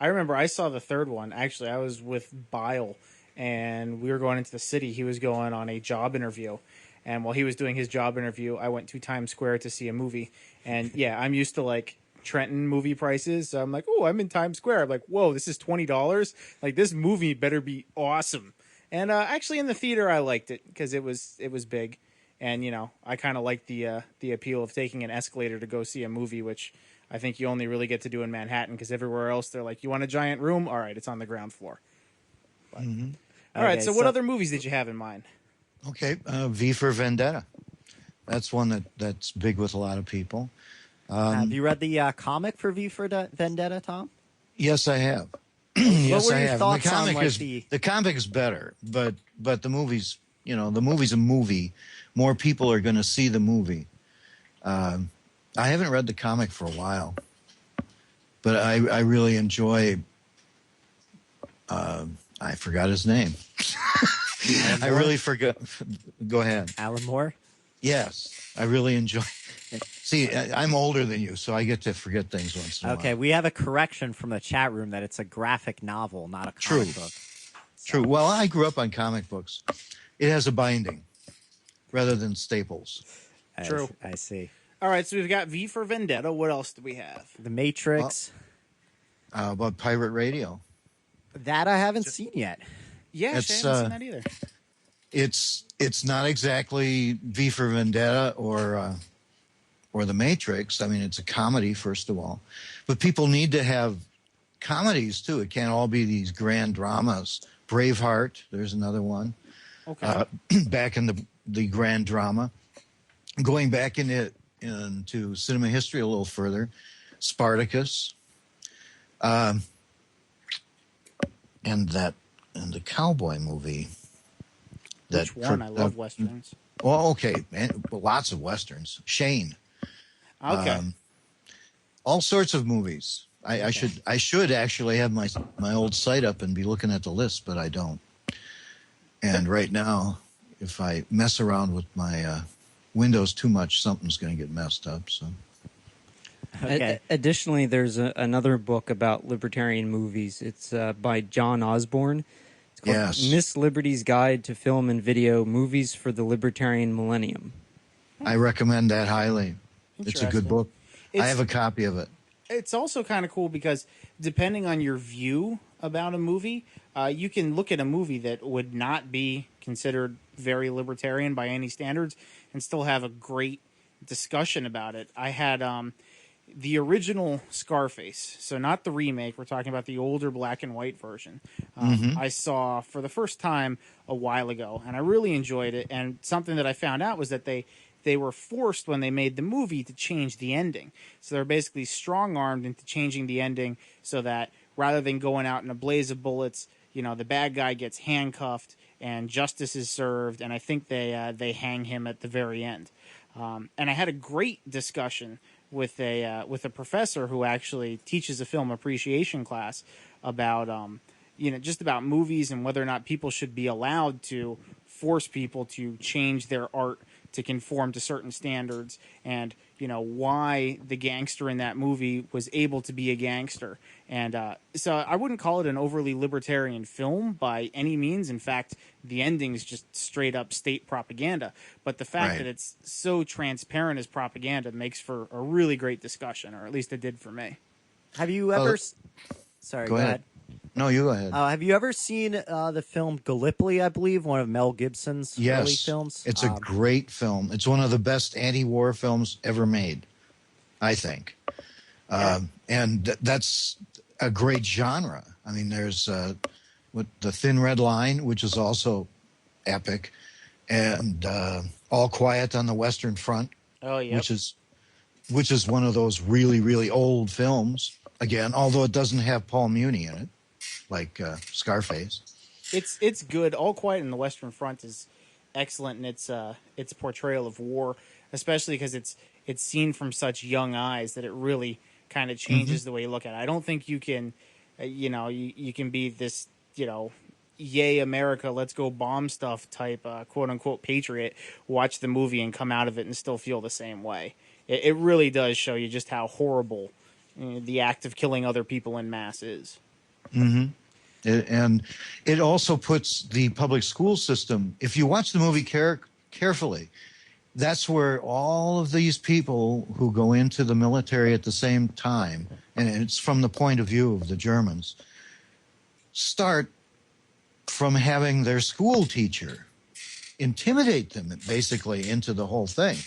I remember I saw the third one. Actually, I was with Bile, and we were going into the city. He was going on a job interview. And while he was doing his job interview, I went to Times Square to see a movie. And yeah, I'm used to like Trenton movie prices. So I'm like, oh, I'm in Times Square. I'm like, whoa, this is $20. Like, this movie better be awesome. And actually, in the theater, I liked it because it was big, and you know, I kind of liked the appeal of taking an escalator to go see a movie, which I think you only really get to do in Manhattan because everywhere else they're like, you want a giant room? All right, it's on the ground floor. But, all right, so what other movies did you have in mind? Okay, V for Vendetta. That's one that's big with a lot of people. Have you read the comic for V for Vendetta, Tom? Yes, I have. Yes, what were I your have. thoughts The comic on is the comic is better, but the movie's the movie's a movie. More people are going to see the movie. I haven't read the comic for a while, but I really enjoy. I forgot his name. I really forgot. Go ahead. Alan Moore? Yes, I really enjoy. See, I'm older than you, so I get to forget things once in a while. Okay, we have a correction from the chat room that it's a graphic novel, not a comic book. True. Well, I grew up on comic books. It has a binding rather than staples. True. I see. All right, so we've got V for Vendetta. What else do we have? The Matrix. About Pirate Radio. That I haven't seen yet. Yeah, I haven't seen that either. It's not exactly V for Vendetta or The Matrix. I mean, it's a comedy, first of all. But people need to have comedies, too. It can't all be these grand dramas. Braveheart, there's another one. Okay. Back in the grand drama. Going back into into cinema history a little further, Spartacus, and the cowboy movie. Which one? I love westerns. Well, okay, man, lots of westerns. Shane. Okay. All sorts of movies. I should actually have my old site up and be looking at the list, but I don't. And right now, if I mess around with my Windows too much, something's going to get messed up. So. Okay. Additionally, there's another book about libertarian movies. It's by John Osborne. It's called Yes. Miss Liberty's Guide to Film and Video: Movies for the Libertarian Millennium. I recommend that highly. It's a good Interesting. book. I It's- have a copy of it. It's also kind of cool because depending on your view about a movie, you can look at a movie that would not be considered very libertarian by any standards and still have a great discussion about it. I had the original Scarface, so not the remake. We're talking about the older black and white version. I saw for the first time a while ago, and I really enjoyed it. And something that I found out was that they were forced when they made the movie to change the ending. So they're basically strong-armed into changing the ending so that rather than going out in a blaze of bullets, the bad guy gets handcuffed and justice is served, and I think they hang him at the very end. And I had a great discussion with a professor who actually teaches a film appreciation class about just about movies and whether or not people should be allowed to force people to change their art to conform to certain standards, and why the gangster in that movie was able to be a gangster. And so I wouldn't call it an overly libertarian film by any means. In fact, the ending's just straight up state propaganda. But the fact Right. that it's so transparent as propaganda makes for a really great discussion, or at least it did for me. Have you ever? Oh, Sorry, go ahead. No, you go ahead. Have you ever seen the film Gallipoli? I believe one of Mel Gibson's early Yes, films. it's a great film. It's one of the best anti-war films ever made, I think. And that's a great genre. I mean, there's with The Thin Red Line, which is also epic, and All Quiet on the Western Front, Oh yeah, which is one of those really, really old films. Again, although it doesn't have Paul Muni in it, like Scarface. it's good. All Quiet on the Western Front is excellent in its portrayal of war, especially because it's seen from such young eyes that it really kind of changes the way you look at it. I don't think you can, you can be this, yay America, let's go bomb stuff type, quote unquote patriot, watch the movie and come out of it and still feel the same way. It really does show you just how horrible the act of killing other people in mass is. And it also puts the public school system, if you watch the movie carefully, that's where all of these people who go into the military at the same time, and it's from the point of view of the Germans, start from having their school teacher intimidate them basically into the whole thing.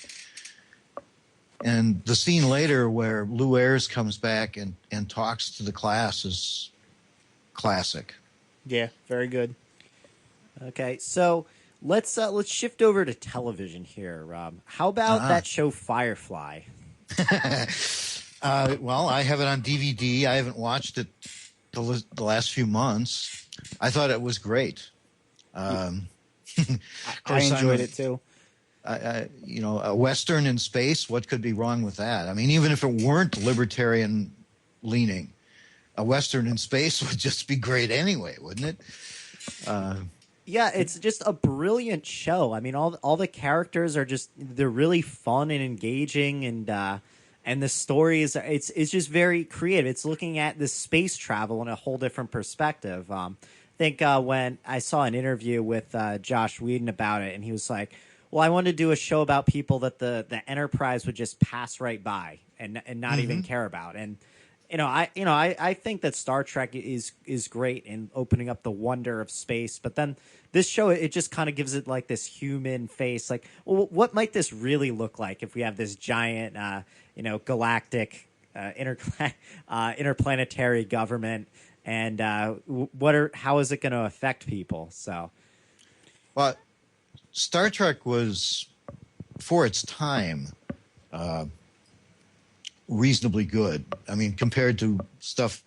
And the scene later where Lou Ayres comes back and talks to the class is classic. Yeah, very good. Okay, so let's shift over to television here, Rob. How about that show Firefly? Well, I have it on DVD. I haven't watched it the last few months. I thought it was great. I enjoyed it too. A Western in space, what could be wrong with that? I mean, even if it weren't libertarian leaning, a Western in space would just be great anyway, wouldn't it? Yeah, it's just a brilliant show. I mean, all the characters are they're really fun and engaging, and the stories it's just very creative. It's looking at the space travel in a whole different perspective. I think when I saw an interview with Josh Whedon about it, and he was like, well, I wanted to do a show about people that the Enterprise would just pass right by and not even care about. And I think that Star Trek is great in opening up the wonder of space, but then this show, it just kind of gives it like this human face. Like, well, what might this really look like if we have this giant, galactic, interplanetary government, and how is it going to affect people? So, Well, Star Trek was, for its time, reasonably good. I mean, compared to stuff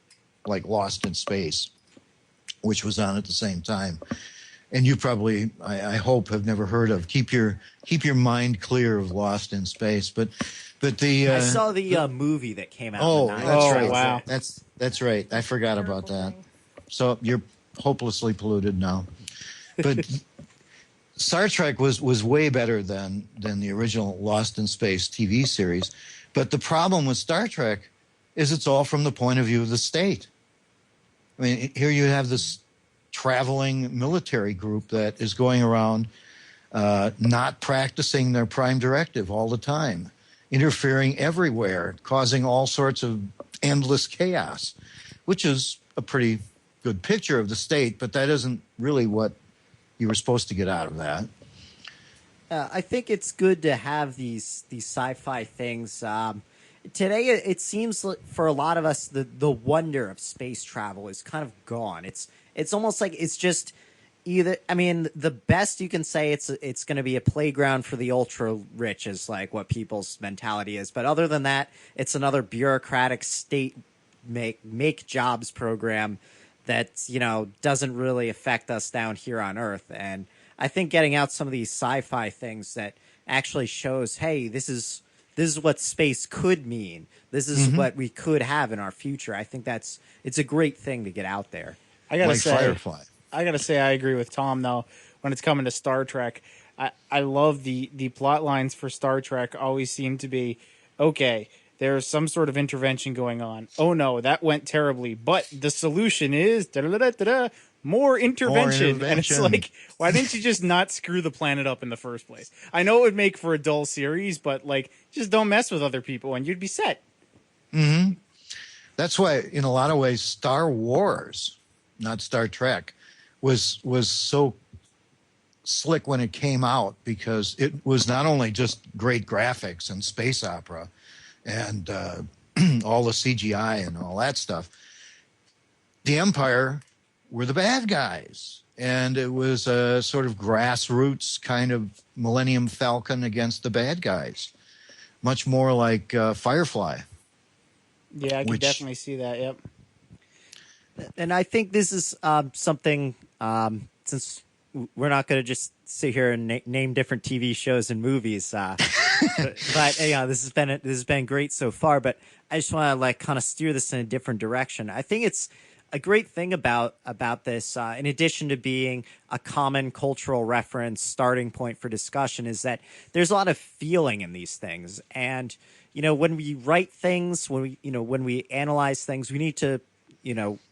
like Lost in Space, which was on at the same time. And you probably, I hope, have never heard of. Keep your mind clear of Lost in Space. But the I saw the movie that came out. oh, in the 90s. that's Oh, right. wow. That's right. I forgot about that. So you're hopelessly polluted now. But Star Trek was way better than the original Lost in Space TV series. But the problem with Star Trek is it's all from the point of view of the state. I mean, here you have this traveling military group that is going around not practicing their prime directive all the time, interfering everywhere, causing all sorts of endless chaos, which is a pretty good picture of the state, but that isn't really what you were supposed to get out of that. I think it's good to have these sci-fi things. Today, it seems like for a lot of us, the wonder of space travel is kind of gone. It's almost like it's just either. I mean, the best you can say it's going to be a playground for the ultra rich is like what people's mentality is. But other than that, it's another bureaucratic state make jobs program that doesn't really affect us down here on Earth. And I think getting out some of these sci-fi things that actually shows, hey, this is what space could mean. This is what we could have in our future. I think it's a great thing to get out there. I gotta Like say, Firefly. I agree with Tom though. When it's coming to Star Trek, I love the plot lines for Star Trek. Always seem to be okay. There's some sort of intervention going on. Oh no, that went terribly. But the solution is more intervention. And it's like, why didn't you just not screw the planet up in the first place? I know it would make for a dull series, but like, just don't mess with other people and you'd be set. Mm-hmm. That's why, in a lot of ways, Star Wars, not Star Trek, was so slick when it came out because it was not only just great graphics and space opera and all the CGI and all that stuff. The Empire were the bad guys, and it was a sort of grassroots kind of Millennium Falcon against the bad guys, much more like Firefly. Yeah, I can definitely see that. Yep. And I think this is something, since we're not going to just sit here and name different TV shows and movies, but this has been great so far. But I just want to kind of steer this in a different direction. I think it's a great thing about this, in addition to being a common cultural reference starting point for discussion, is that there's a lot of feeling in these things. And when we write things, when we analyze things, we need to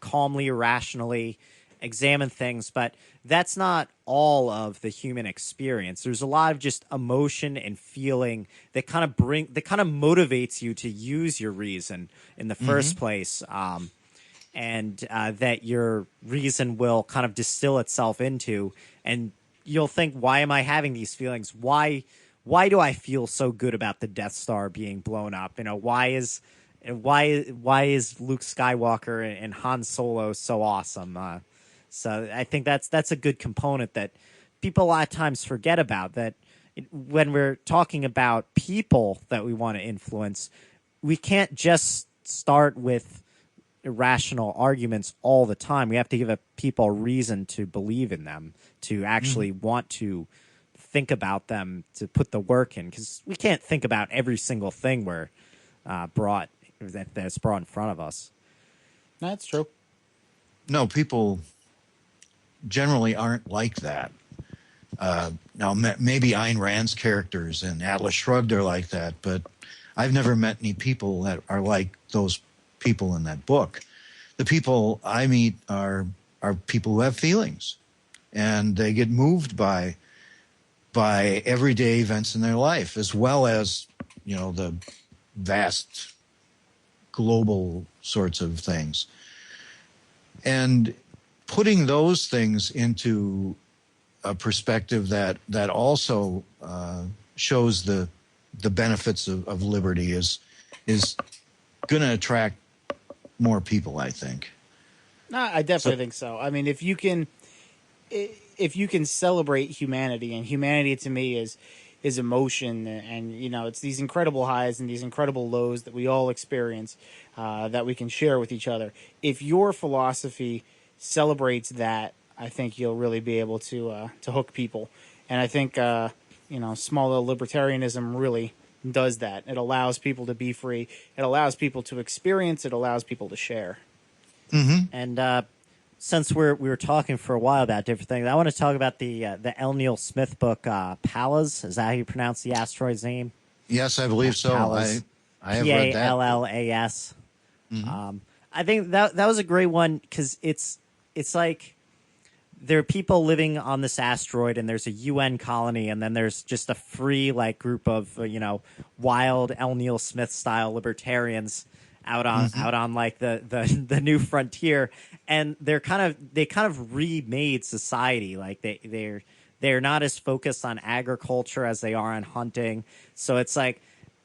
calmly, rationally examine things, but that's not all of the human experience. There's a lot of just emotion and feeling that kind of motivates you to use your reason in the first place, and that your reason will kind of distill itself into, and you'll think, why am I having these feelings? Why do I feel so good about the Death Star being blown up? Why is Luke Skywalker and Han Solo so awesome? So I think that's a good component that people a lot of times forget about, that when we're talking about people that we want to influence, we can't just start with irrational arguments all the time. We have to give people a reason to believe in them, to actually want to think about them, to put the work in, because we can't think about every single thing that's brought in front of us. That's true. No, people generally aren't like that. Now, maybe Ayn Rand's characters and Atlas Shrugged are like that, but I've never met any people that are like those people in that book. The people I meet are people who have feelings, and they get moved by everyday events in their life, as well as the vast global sorts of things. And putting those things into a perspective that also shows the benefits of liberty is going to attract more people, I think. No, I definitely think so. I mean, if you can celebrate humanity, and humanity to me is is emotion, and you know, it's these incredible highs and these incredible lows that we all experience, that we can share with each other. If your philosophy celebrates that, I think you'll really be able to hook people. And I think you know, small L libertarianism really does that. It allows people to be free. It allows people to experience. It allows people to share. And since we were talking for a while about different things, I want to talk about the L. Neil Smith book, Pallas. Is that how you pronounce the asteroid's name? Yes, I believe so. Pallas. I have read that. Pallas. I think that was a great one because it's like there are people living on this asteroid, and there's a UN colony, and then there's just a free like group of wild L. Neil Smith style libertarians out on like the new frontier, and they kind of remade society. Like they're not as focused on agriculture as they are on hunting. So it's like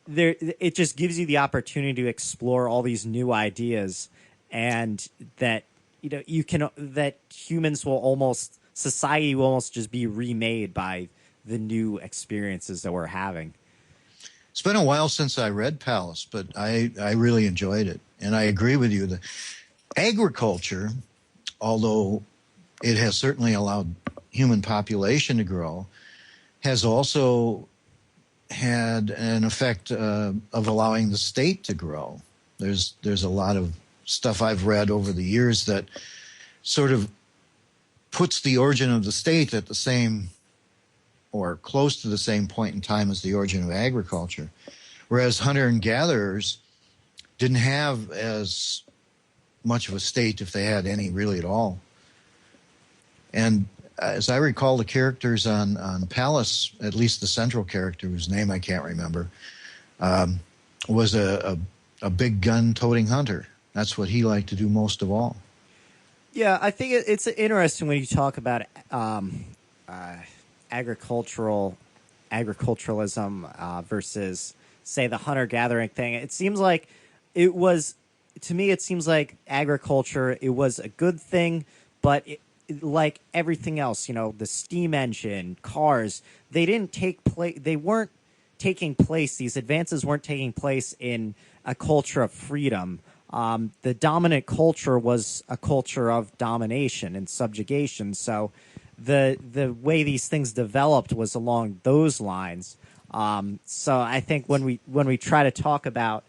it just gives you the opportunity to explore all these new ideas, and that society will almost just be remade by the new experiences that we're having. It's been a while since I read Pallas, but I really enjoyed it. And I agree with you. The agriculture, although it has certainly allowed human population to grow, has also had an effect of allowing the state to grow. There's a lot of stuff I've read over the years that sort of puts the origin of the state at the same or close to the same point in time as the origin of agriculture. Whereas hunter and gatherers didn't have as much of a state, if they had any really at all. And as I recall, the characters on Pallas, at least the central character, whose name I can't remember, was a big gun-toting hunter. That's what he liked to do most of all. Yeah, I think it's interesting when you talk about agriculturalism versus, say, the hunter-gathering thing. It seems like it seems like agriculture, it was a good thing, but like everything else, the steam engine, cars, they didn't take place. They weren't taking place. These advances weren't taking place in a culture of freedom. The dominant culture was a culture of domination and subjugation. So the way these things developed was along those lines. So I think when we try to talk about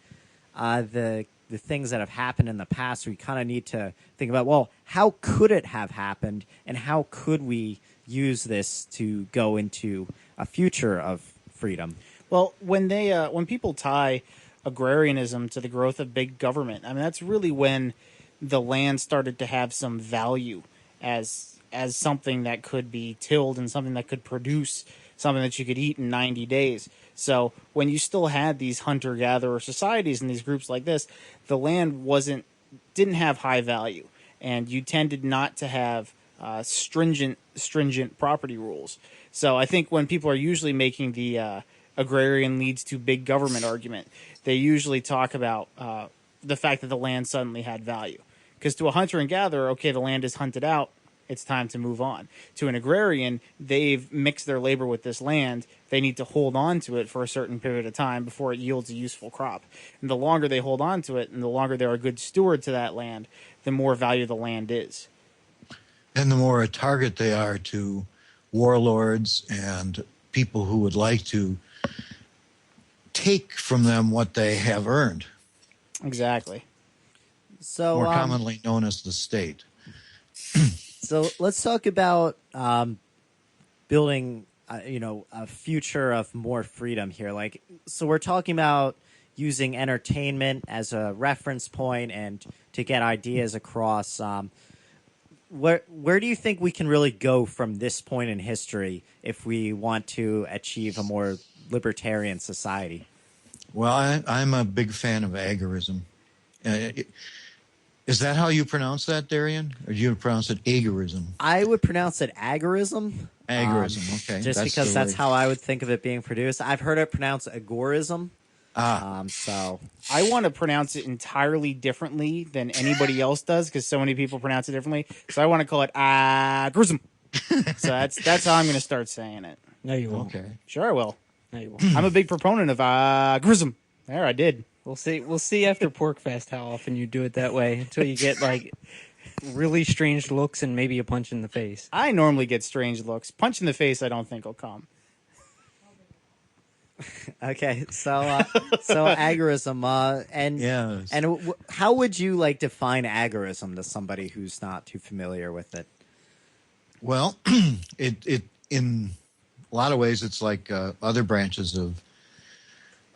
the things that have happened in the past, we kind of need to think about, well, how could it have happened, and how could we use this to go into a future of freedom? Well, when people tie agrarianism to the growth of big government, I mean, that's really when the land started to have some value as something that could be tilled and something that could produce something that you could eat in 90 days. So when you still had these hunter-gatherer societies and these groups like this, the land didn't have high value, and you tended not to have stringent property rules. So I think when people are usually making the agrarian leads to big government argument, they usually talk about the fact that the land suddenly had value. Because to a hunter and gatherer, okay, the land is hunted out, it's time to move on. To an agrarian, they've mixed their labor with this land. They need to hold on to it for a certain period of time before it yields a useful crop. And the longer they hold on to it, and the longer they're a good steward to that land, the more value the land is. And the more a target they are to warlords and people who would like to take from them what they have earned. Exactly. So more commonly known as the state. So let's talk about building, a future of more freedom here. Like, so we're talking about using entertainment as a reference point and to get ideas across. Where do you think we can really go from this point in history if we want to achieve a more libertarian society? Well, I'm a big fan of agorism. Is that how you pronounce that, Darian? Or do you pronounce it agorism? I would pronounce it agorism. Agorism, okay. Just because that's how I would think of it being produced. I've heard it pronounced agorism. So I want to pronounce it entirely differently than anybody else does, because so many people pronounce it differently. So I want to call it agorism. So that's how I'm going to start saying it. No, you won't. Okay. Sure I will. No, you won't. I'm a big proponent of agorism. There, I did. We'll see. We'll see after Porkfest how often you do it that way until you get like really strange looks and maybe a punch in the face. I normally get strange looks. Punch in the face, I don't think will come. Okay, so agorism, and Yes. and how would you like define agorism to somebody who's not too familiar with it? Well, it in a lot of ways it's like other branches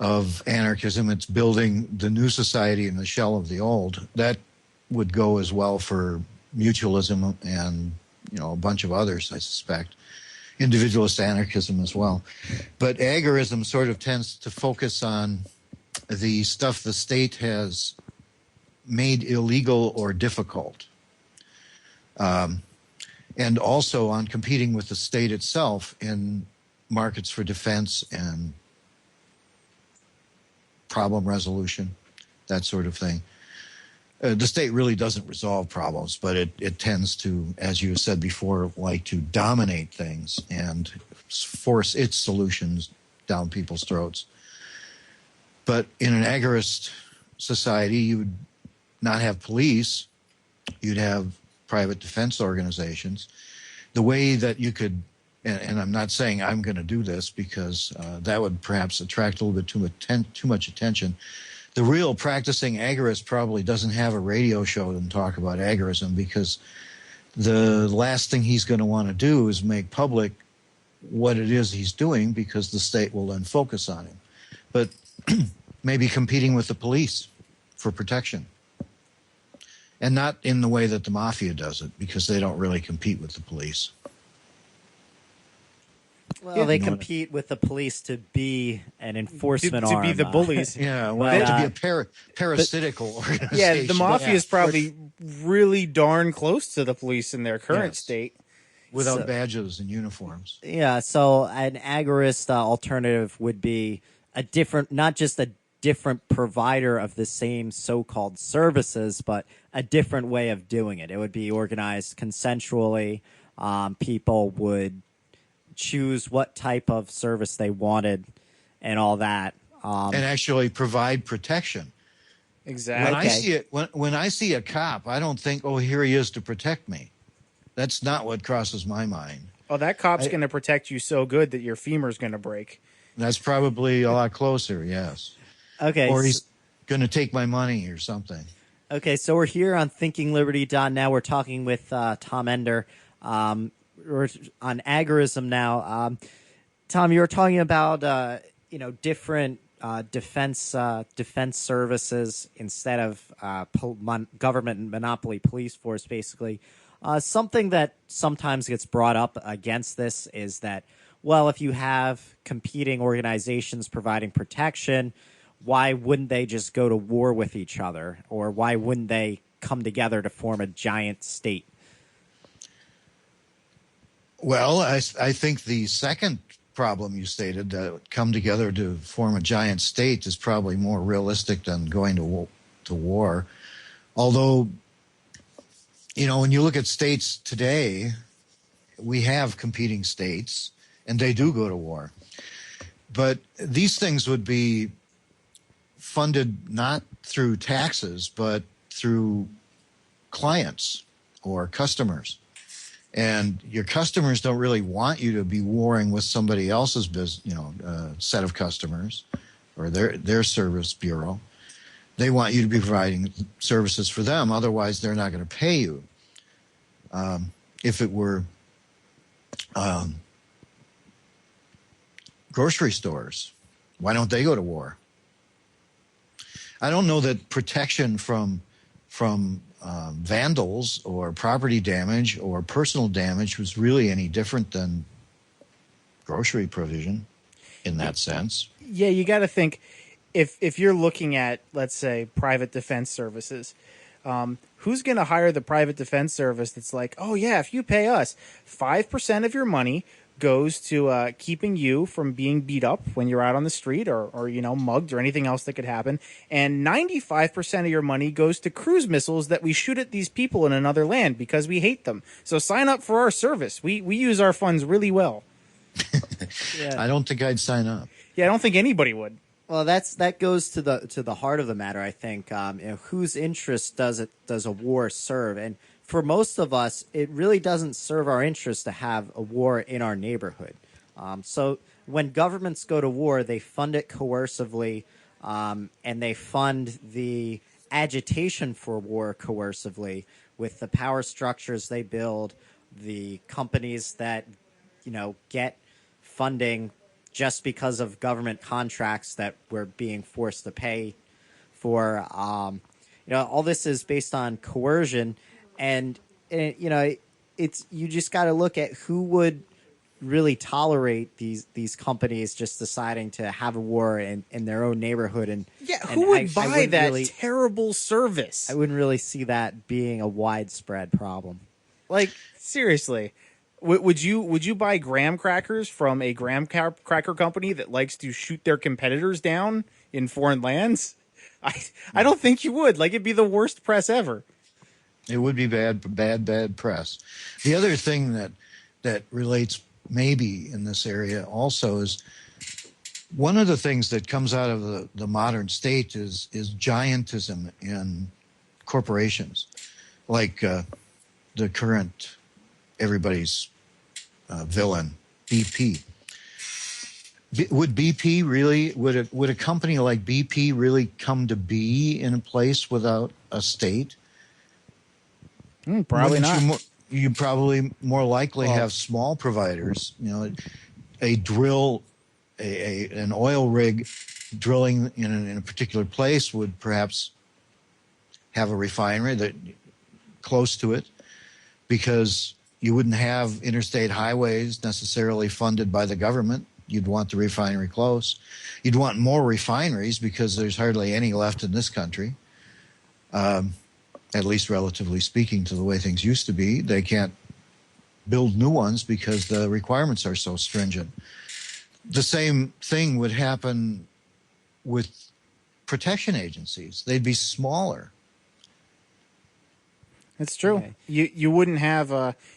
of anarchism. It's building the new society in the shell of the old. That would go as well for mutualism and a bunch of others, I suspect. Individualist anarchism as well. But agorism sort of tends to focus on the stuff the state has made illegal or difficult. And also on competing with the state itself in markets for defense and problem resolution, that sort of thing. The state really doesn't resolve problems, but it tends to, as you said before, like to dominate things and force its solutions down people's throats. But in an agorist society, you would not have police. You'd have private defense organizations. The way that you could, and I'm not saying I'm going to do this because that would perhaps attract a little bit too much attention. The real practicing agorist probably doesn't have a radio show and talk about agorism because the last thing he's going to want to do is make public what it is he's doing because the state will then focus on him. But maybe competing with the police for protection. And not in the way that the mafia does it because they don't really compete with the police. Well, they compete with the police to be an enforcement to arm. be the bullies. Yeah, well, But, to be a parasitical organization. Yeah, the mafia is probably really darn close to the police in their current Yes. state. Without So- badges and uniforms. Yeah, so an agorist alternative would be not just a different provider of the same so-called services, but a different way of doing it. It would be organized consensually. People would choose what type of service they wanted and all that. And actually provide protection. Exactly. When I see it, when I see a cop, I don't think, "Oh, here he is to protect me." That's not what crosses my mind. Oh, that cop's going to protect you so good that your femur's going to break. That's probably a lot closer, yes. Okay, Or he's going to take my money or something. Okay, so we're here on ThinkingLiberty.now. We're talking with Tom Ender. We're on agorism now. Tom, you were talking about different defense services instead of government monopoly police force. Basically, something that sometimes gets brought up against this is that, well, if you have competing organizations providing protection, why wouldn't they just go to war with each other? Or why wouldn't they come together to form a giant state? Well, I think the second problem you stated, that come together to form a giant state, is probably more realistic than going to war. Although, when you look at states today, we have competing states, and they do go to war. But these things would be funded not through taxes, but through clients or customers. And your customers don't really want you to be warring with somebody else's set of customers or their service bureau. They want you to be providing services for them. Otherwise, they're not going to pay you. If it were grocery stores, why don't they go to war? I don't know that protection from vandals or property damage or personal damage was really any different than grocery provision in that sense. Yeah, you got to think if you're looking at, let's say, private defense services, who's going to hire the private defense service that's like, oh, yeah, if you pay us 5% of your money goes to keeping you from being beat up when you're out on the street or mugged or anything else that could happen. And 95% of your money goes to cruise missiles that we shoot at these people in another land because we hate them. So sign up for our service. We use our funds really well. Yeah. I don't think I'd sign up. Yeah, I don't think anybody would. Well, that goes to the heart of the matter. I think whose interest does a war serve? And for most of us, it really doesn't serve our interest to have a war in our neighborhood. So when governments go to war, they fund it coercively, and they fund the agitation for war coercively with the power structures they build, the companies that get funding just because of government contracts that we're being forced to pay for. All this is based on coercion, and it's you just got to look at who would really tolerate these companies just deciding to have a war in their own neighborhood. And Who would I buy wouldn't that really- terrible service? I wouldn't really see that being a widespread problem. Like, seriously. Would you buy graham crackers from a graham cracker company that likes to shoot their competitors down in foreign lands? I don't think you would. Like, it'd be the worst press ever. It would be bad press. The other thing that relates maybe in this area also is one of the things that comes out of the modern state is giantism in corporations, like the current everybody's villain, BP. Would BP really would a company like BP really come to be in a place without a state? Probably Wouldn't not. You probably more likely have small providers. A drill, an oil rig drilling in a particular place would perhaps have a refinery that close to it, because you wouldn't have interstate highways necessarily funded by the government. You'd want the refinery close. You'd want more refineries because there's hardly any left in this country. At least relatively speaking to the way things used to be. They can't build new ones because the requirements are so stringent. The same thing would happen with protection agencies. They'd be smaller. It's true. Okay. You wouldn't have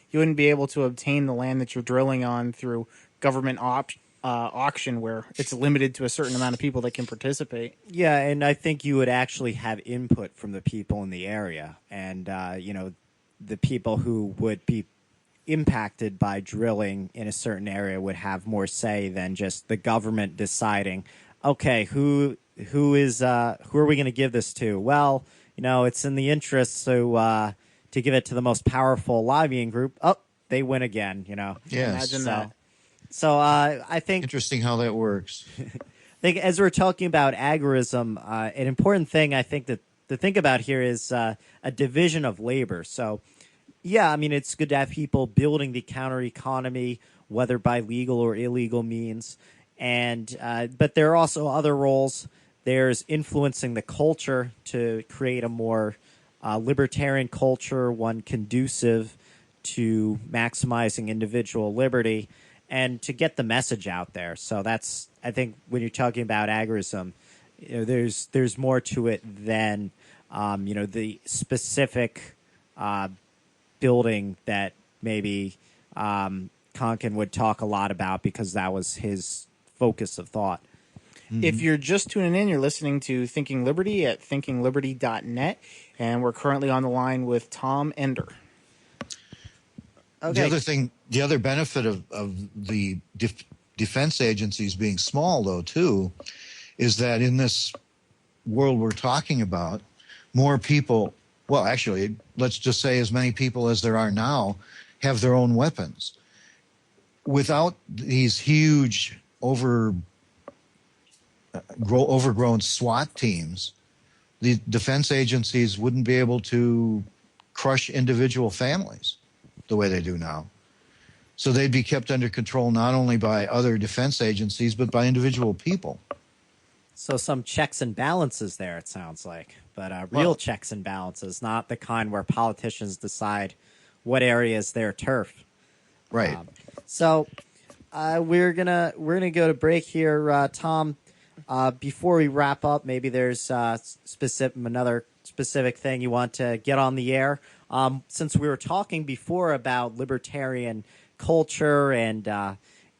you wouldn't be able to obtain the land that you're drilling on through government auction, where it's limited to a certain amount of people that can participate. Yeah, and I think you would actually have input from the people in the area, and the people who would be impacted by drilling in a certain area would have more say than just the government deciding, okay, who are we going to give this to? Well, it's in the interest to give it to the most powerful lobbying group. Oh, they win again. Yes. Imagine that. So I think Interesting how that works. as we're talking about agorism, an important thing I think that to think about here is a division of labor. So, yeah, I mean, it's good to have people building the counter economy, whether by legal or illegal means. But there are also other roles. There's influencing the culture to create a more libertarian culture, one conducive to maximizing individual liberty, and to get the message out there. So that's, I think, when you're talking about agorism, there's more to it than the specific building that maybe Konkin would talk a lot about, because that was his focus of thought. If you're just tuning in, you're listening to Thinking Liberty at thinkingliberty.net, and we're currently on the line with Tom Ender. Okay. The other benefit of the defense agencies being small, though, too, is that in this world we're talking about, more people, well, actually, let's just say as many people as there are now, have their own weapons. Without these huge overgrown SWAT teams, the defense agencies wouldn't be able to crush individual families the way they do now. So they'd be kept under control not only by other defense agencies, but by individual people. So some checks and balances there, it sounds like. But real checks and balances, not the kind where politicians decide what area is their turf. Right. So we're gonna go to break here, Tom. Before we wrap up, maybe there's another specific thing you want to get on the air. Since we were talking before about libertarian culture and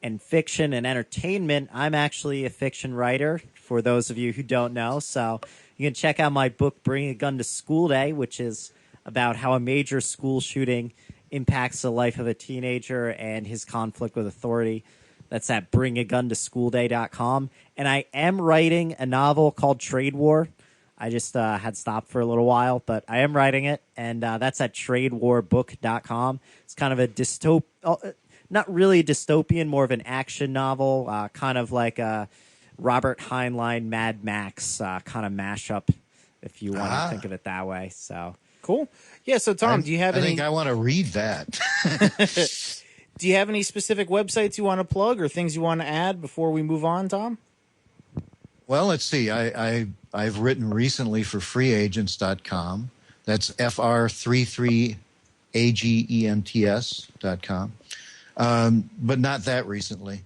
and fiction and entertainment. I'm actually a fiction writer, for those of you who don't know. So you can check out my book, Bring a Gun to School Day, which is about how a major school shooting impacts the life of a teenager and his conflict with authority. That's at bringagundoschoolday.com. And I am writing a novel called Trade War. I just had stopped for a little while, but I am writing it, and that's at tradewarbook.com. It's kind of a not really a dystopian, more of an action novel, kind of like a Robert Heinlein, Mad Max kind of mashup, if you want to think of it that way. So Cool. Yeah. So Tom, do you have I any? think I want to read that. Do you have any specific websites you want to plug or things you want to add before we move on, Tom? Well, let's see. I've written recently for freeagents.com. That's FR33AGENTS.com. But not that recently.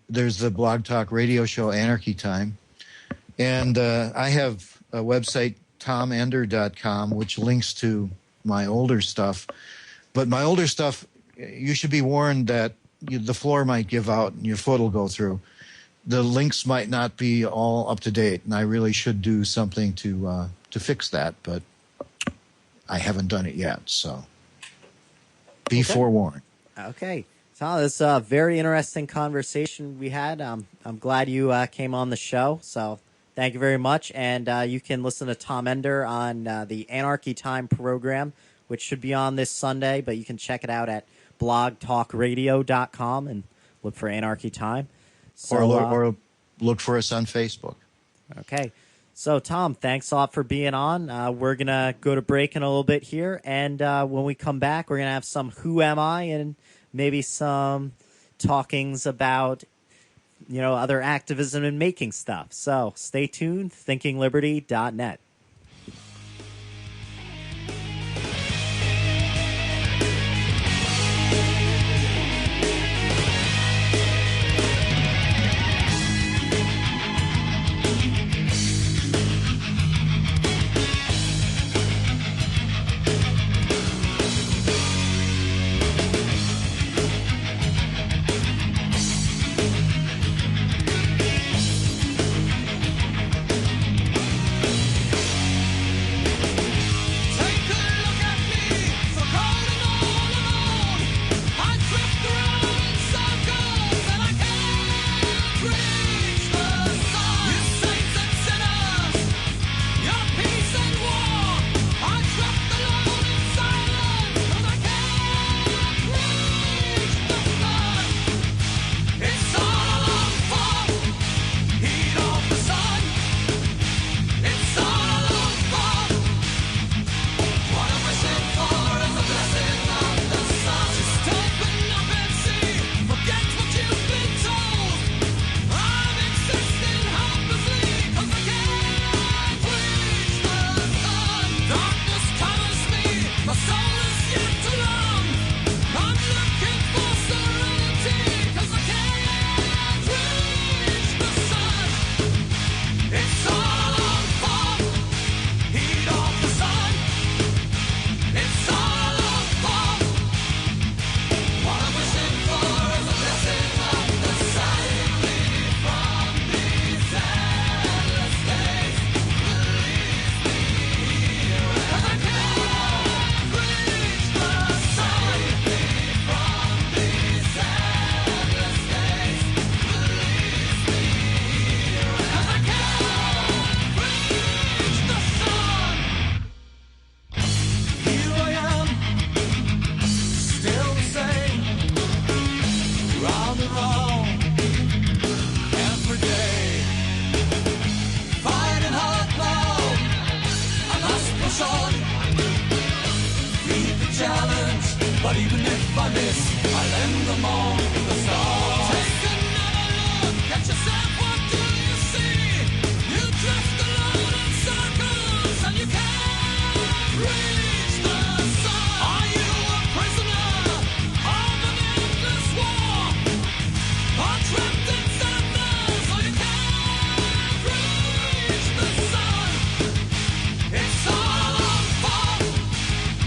There's the Blog Talk radio show Anarchy Time. And I have a website, tomender.com, which links to my older stuff. But my older stuff, you should be warned that the floor might give out and your foot will go through. The links might not be all up to date, and I really should do something to fix that, but I haven't done it yet. So be forewarned. Okay. So this is a very interesting conversation we had. I'm glad you came on the show. So thank you very much. And you can listen to Tom Ender on the Anarchy Time program, which should be on this Sunday, but you can check it out at blogtalkradio.com and look for Anarchy Time. So, Or look for us on Facebook. Okay. So, Tom, thanks a lot for being on. We're going to go to break in a little bit here. And when we come back, we're going to have some Who Am I and maybe some talkings about, other activism and making stuff. So stay tuned, thinkingliberty.net. But even if I miss, I lend them all to the stars. Take another look at yourself, what do you see? You drift alone in circles and you can't reach the sun. Are you a prisoner of an endless war? Or trapped in sadness, or you can't reach the sun? It's all on fire,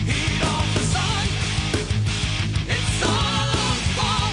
heat of the sun. It's all on fire.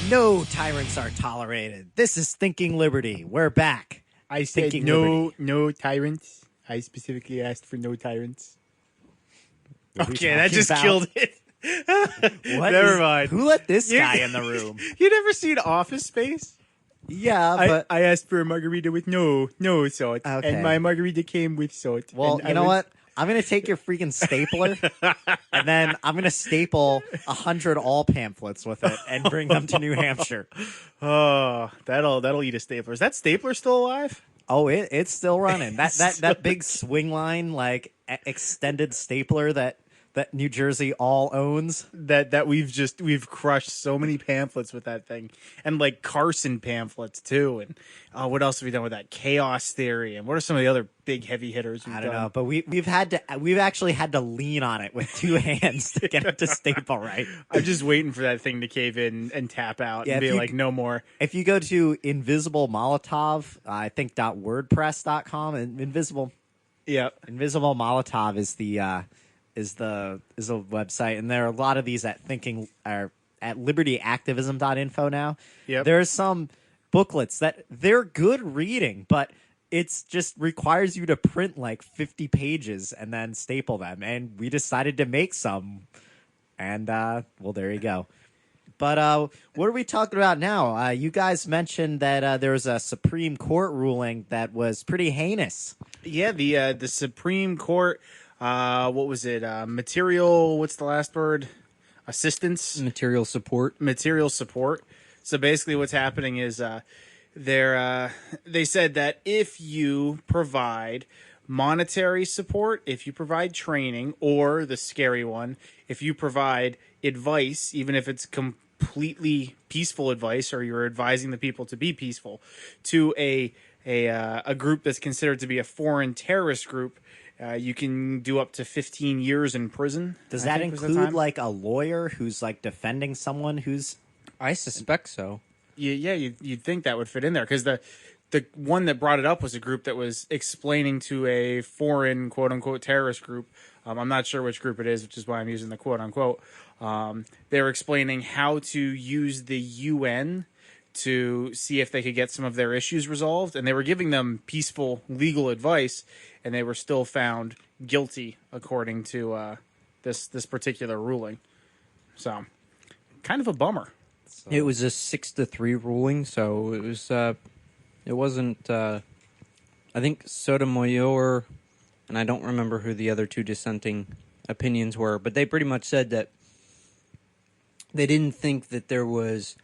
No tyrants are tolerated. This is Thinking Liberty. We're back. I said Thinking no tyrants. I specifically asked for no tyrants. What are we Okay, that talking just about? killed it. What Never is- mind. Who let this You- guy in the room? You never seen Office Space? Yeah, but I asked for a margarita with no salt, Okay. and my margarita came with salt. well, and you know what? I'm gonna take your freaking stapler, and then I'm gonna staple 100 all pamphlets with it and bring them to New Hampshire. Oh, that'll eat a stapler. Is that stapler still alive? Oh, it's still running. That big swing line, like extended stapler that New Jersey all owns. That we've crushed so many pamphlets with that thing, and like Carson pamphlets too. And what else have we done with that? Chaos Theory, and what are some of the other big heavy hitters? I don't know, but we've actually had to lean on it with two hands to get it to staple right. I'm just waiting for that thing to cave in and tap out Yeah, and if be you- like, no more. If you go to Invisible Molotov, I think .wordpress.com, and Invisible Molotov is the website, and there are a lot of these at libertyactivism.info now. Yep. There are some booklets that they're good reading, but it's just requires you to print like 50 pages and then staple them. And we decided to make some, and well, there you go. But what are we talking about now? You guys mentioned that there was a Supreme Court ruling that was pretty heinous. Yeah, the Supreme Court. What was it? Material. What's the last word? Assistance. Material support. Material support. So basically, what's happening is they said that if you provide monetary support, if you provide training, or the scary one, if you provide advice, even if it's completely peaceful advice, or you're advising the people to be peaceful, to a group that's considered to be a foreign terrorist group, you can do up to 15 years in prison. Does I that think was the include time. like a lawyer who's like defending someone who's I suspect so. You'd think that would fit in there, because the one that brought it up was a group that was explaining to a foreign quote unquote terrorist group. I'm not sure which group it is, which is why I'm using the quote unquote. They were explaining how to use the UN to see if they could get some of their issues resolved, and they were giving them peaceful legal advice, and they were still found guilty according to this particular ruling. So, kind of a bummer. It was a 6-3 ruling, so it was. It wasn't. I think Sotomayor, and I don't remember who the other two dissenting opinions were, but they pretty much said that they didn't think that there was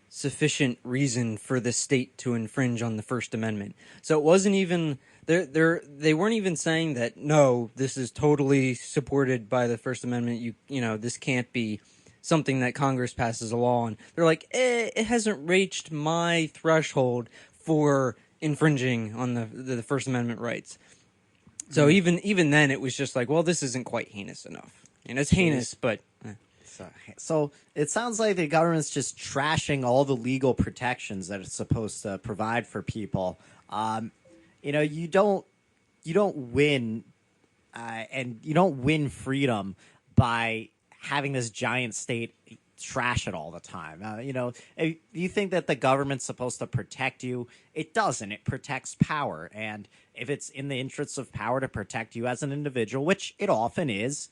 sufficient reason for the state to infringe on the First Amendment. So it wasn't even they weren't even saying that no, this is totally supported by the First Amendment. You know this can't be something that Congress passes a law on. They're like, it hasn't reached my threshold for infringing on the First Amendment rights. So even then, it was just like, well, this isn't quite heinous enough. And it's heinous, but so it sounds like the government's just trashing all the legal protections that it's supposed to provide for people. You don't win, and you don't win freedom by having this giant state trash it all the time. If you think that the government's supposed to protect you, it doesn't. It protects power. And if it's in the interests of power to protect you as an individual, which it often is,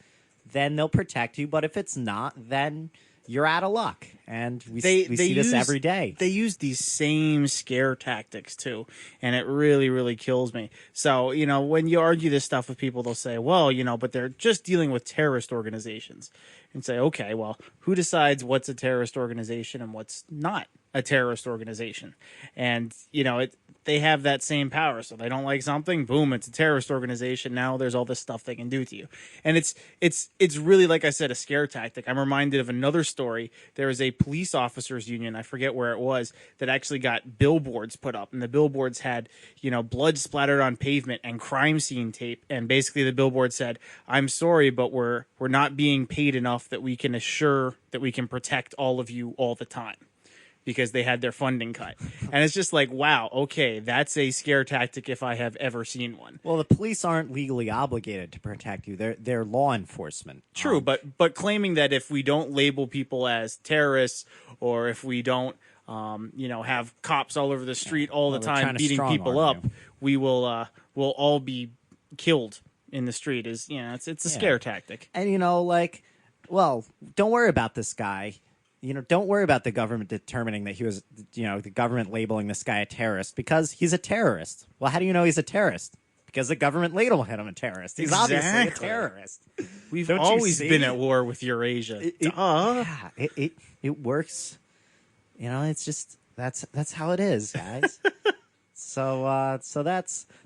then they'll protect you. But if it's not, then you're out of luck. And we see this every day. They use these same scare tactics too, and it really, really kills me. So, when you argue this stuff with people, they'll say, well, but they're just dealing with terrorist organizations. And say, okay, well, who decides what's a terrorist organization and what's not a terrorist organization? And, they have that same power. So they don't like something, boom, it's a terrorist organization. Now there's all this stuff they can do to you. And it's really, like I said, a scare tactic. I'm reminded of another story. There was a police officers union, I forget where it was, that actually got billboards put up. And the billboards had, blood splattered on pavement and crime scene tape. And basically the billboard said, I'm sorry, but we're not being paid enough that we can assure that we can protect all of you all the time. because they had their funding cut. And it's just like, wow, okay, that's a scare tactic if I have ever seen one. Well, the police aren't legally obligated to protect you. They're law enforcement. True, but claiming that if we don't label people as terrorists, or if we don't, have cops all over the street all the Well, they're trying time to beating people strong-arm up, we will we'll all be killed in the street. Is it's a scare tactic. And well, don't worry about this guy. Don't worry about the government determining that he was, the government labeling this guy a terrorist because he's a terrorist. Well, how do you know he's a terrist? Because the government labeled him a terrorist. He's obviously a Exactly. terrorist. We've Don't you always see? been at war with Eurasia. Yeah, it works. It's just that's how it is, guys. So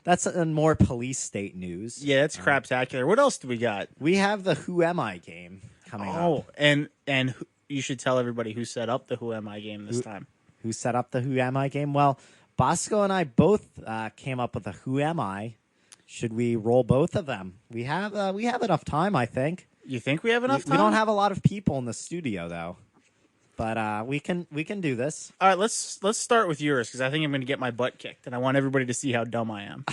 that's a more police state news. Yeah, it's craptacular. What else do we got? We have the Who Am I game coming up. and you should tell everybody who set up the Who Am I game this time. Who set up the Who Am I game? Well, Bosco and I both came up with a Who Am I. Should we roll both of them? We have enough time, I think. You think we have enough time? We don't have a lot of people in the studio though, but we can do this. All right, let's start with yours because I think I'm going to get my butt kicked, and I want everybody to see how dumb I am.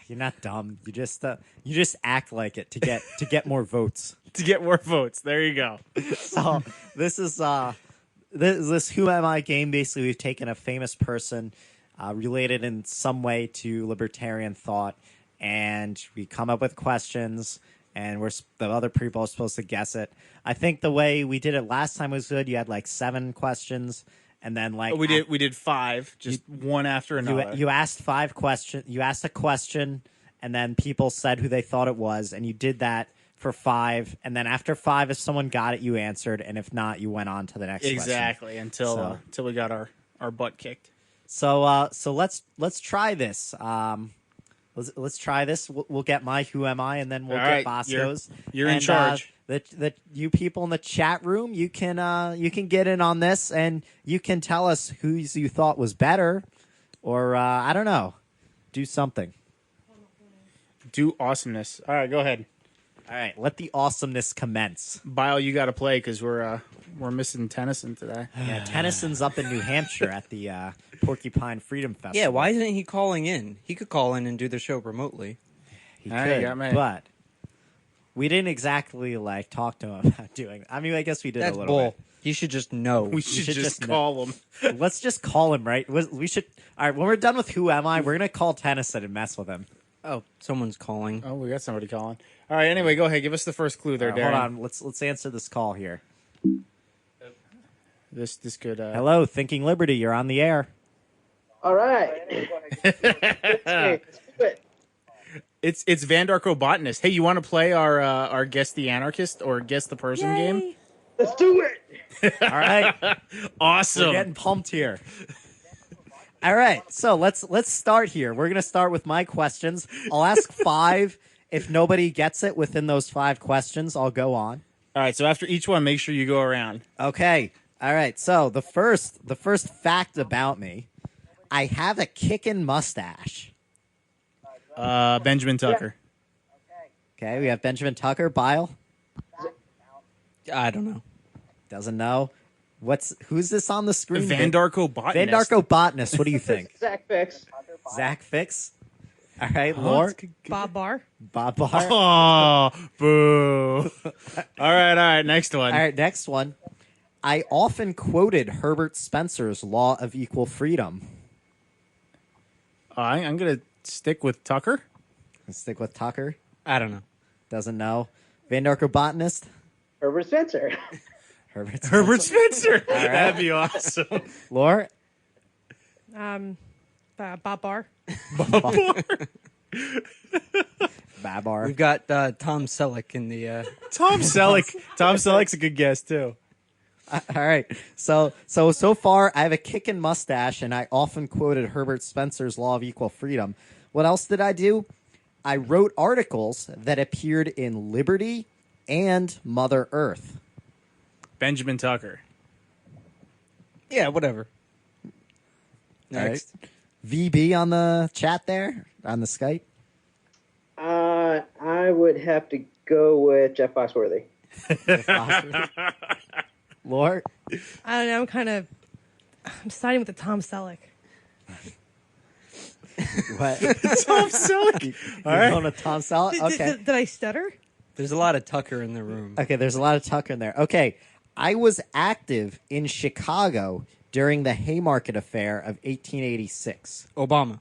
You're not dumb. You just act like it to get more votes. To get more votes. There you go. So this is this Who Am I game. Basically, we've taken a famous person related in some way to libertarian thought, and we come up with questions, and the other people are supposed to guess it. I think the way we did it last time was good. You had like 7 questions, and then We did 5, just one after another. you asked 5 questions. You asked a question, and then people said who they thought it was, and you did that for 5. And then after 5, if someone got it, you answered, and if not, you went on to the next question. Exactly until we got our butt kicked. So let's try this. Let's try this. We'll get my Who Am I, and then we'll All get right, Bosco's. you're in And, charge. The you people in the chat room, you can get in on this, and you can tell us who you thought was better, or I don't know, do something. Do awesomeness. All right, go ahead. All right, let the awesomeness commence. Bile, you got to play because we're missing Tennyson today. Yeah, Tennyson's up in New Hampshire at the Porcupine Freedom Festival. Yeah, why isn't he calling in? He could call in and do the show remotely. He All right, could, got me. but we didn't exactly talk to him about doing it. I mean, I guess we did That's a little bull. He should just know. We should just call him. bit. Let's just call him, right? We should. All right, when we're done with Who Am I, we're gonna call Tennyson and mess with him. Oh, someone's calling. Oh, we got somebody calling. All right, anyway, go ahead. Give us the first clue there, Darren. Hold on, let's answer this call here. This could. Hello, Thinking Liberty, you're on the air. All right. Let's do it. It's Vandarko Botanist. Hey, you want to play our Guess the Anarchist or Guess the Person game? Let's do it. All right, Awesome. we're getting pumped here. All right, so let's start here. We're gonna start with my questions. I'll ask 5. If nobody gets it within those 5 questions, I'll go on. All right, so after each one, make sure you go around. Okay. All right. So the first fact about me, I have a kickin' mustache. Benjamin Tucker. Okay, we have Benjamin Tucker. Bile I don't know. doesn't know. Who's this on the screen? Vandarko Botanist. Vandarko Botanist. What do you think? Zach Fix. Zach Fix. All right, Lore. Bob Barr. Bob Barr. Oh, boo. All right, next one. All right, next one. I often quoted Herbert Spencer's Law of Equal Freedom. I'm going to stick with Tucker. Let's stick with Tucker. I don't know. Doesn't know. Vandarko Botanist. Herbert Spencer. Herbert. Herbert Spencer. That'd be awesome. Lore. Bob Barr. Babar. We've got Tom Selleck in the. Tom Selleck. Tom Selleck's a good guess, too. All right. So far, I have a kickin' mustache, and I often quoted Herbert Spencer's Law of Equal Freedom. What else did I do? I wrote articles that appeared in Liberty and Mother Earth. Benjamin Tucker. Yeah, whatever. All right. Next. VB on the chat there, on the Skype. I would have to go with Jeff Foxworthy. Lord. I don't know. I'm kind of I'm siding with the Tom Selleck. What? Tom Selleck. You're going to Tom Selleck? Okay. Did I stutter? There's a lot of Tucker in the room. Okay, there's a lot of Tucker in there. Okay, I was active in Chicago during the Haymarket Affair of 1886. Obama.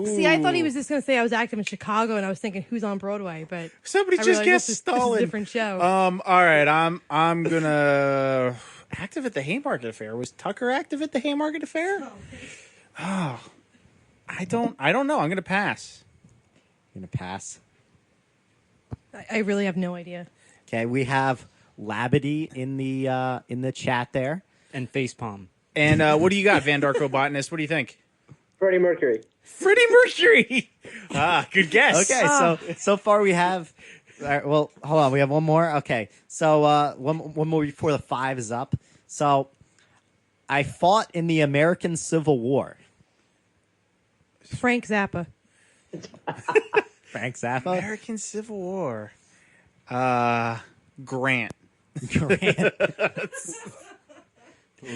See, I thought he was just going to say I was active in Chicago, and I was thinking who's on Broadway, but Somebody I just realized guessed this is Stalin. a different show. All right, I'm gonna active at the Haymarket Affair. Was Tucker active at the Haymarket Affair? Oh, I don't know. I'm gonna pass. I'm going to pass. I really have no idea. Okay, we have Labadee in the chat there. And facepalm. And what do you got, Van Darko Botanist? What do you think? Freddie Mercury. Freddie Mercury. Good guess. Okay, so far we have. All right, well, hold on. We have one more. Okay, so one more before the 5 is up. So, I fought in the American Civil War. Frank Zappa. Frank Zappa. American Civil War. Grant. Grant.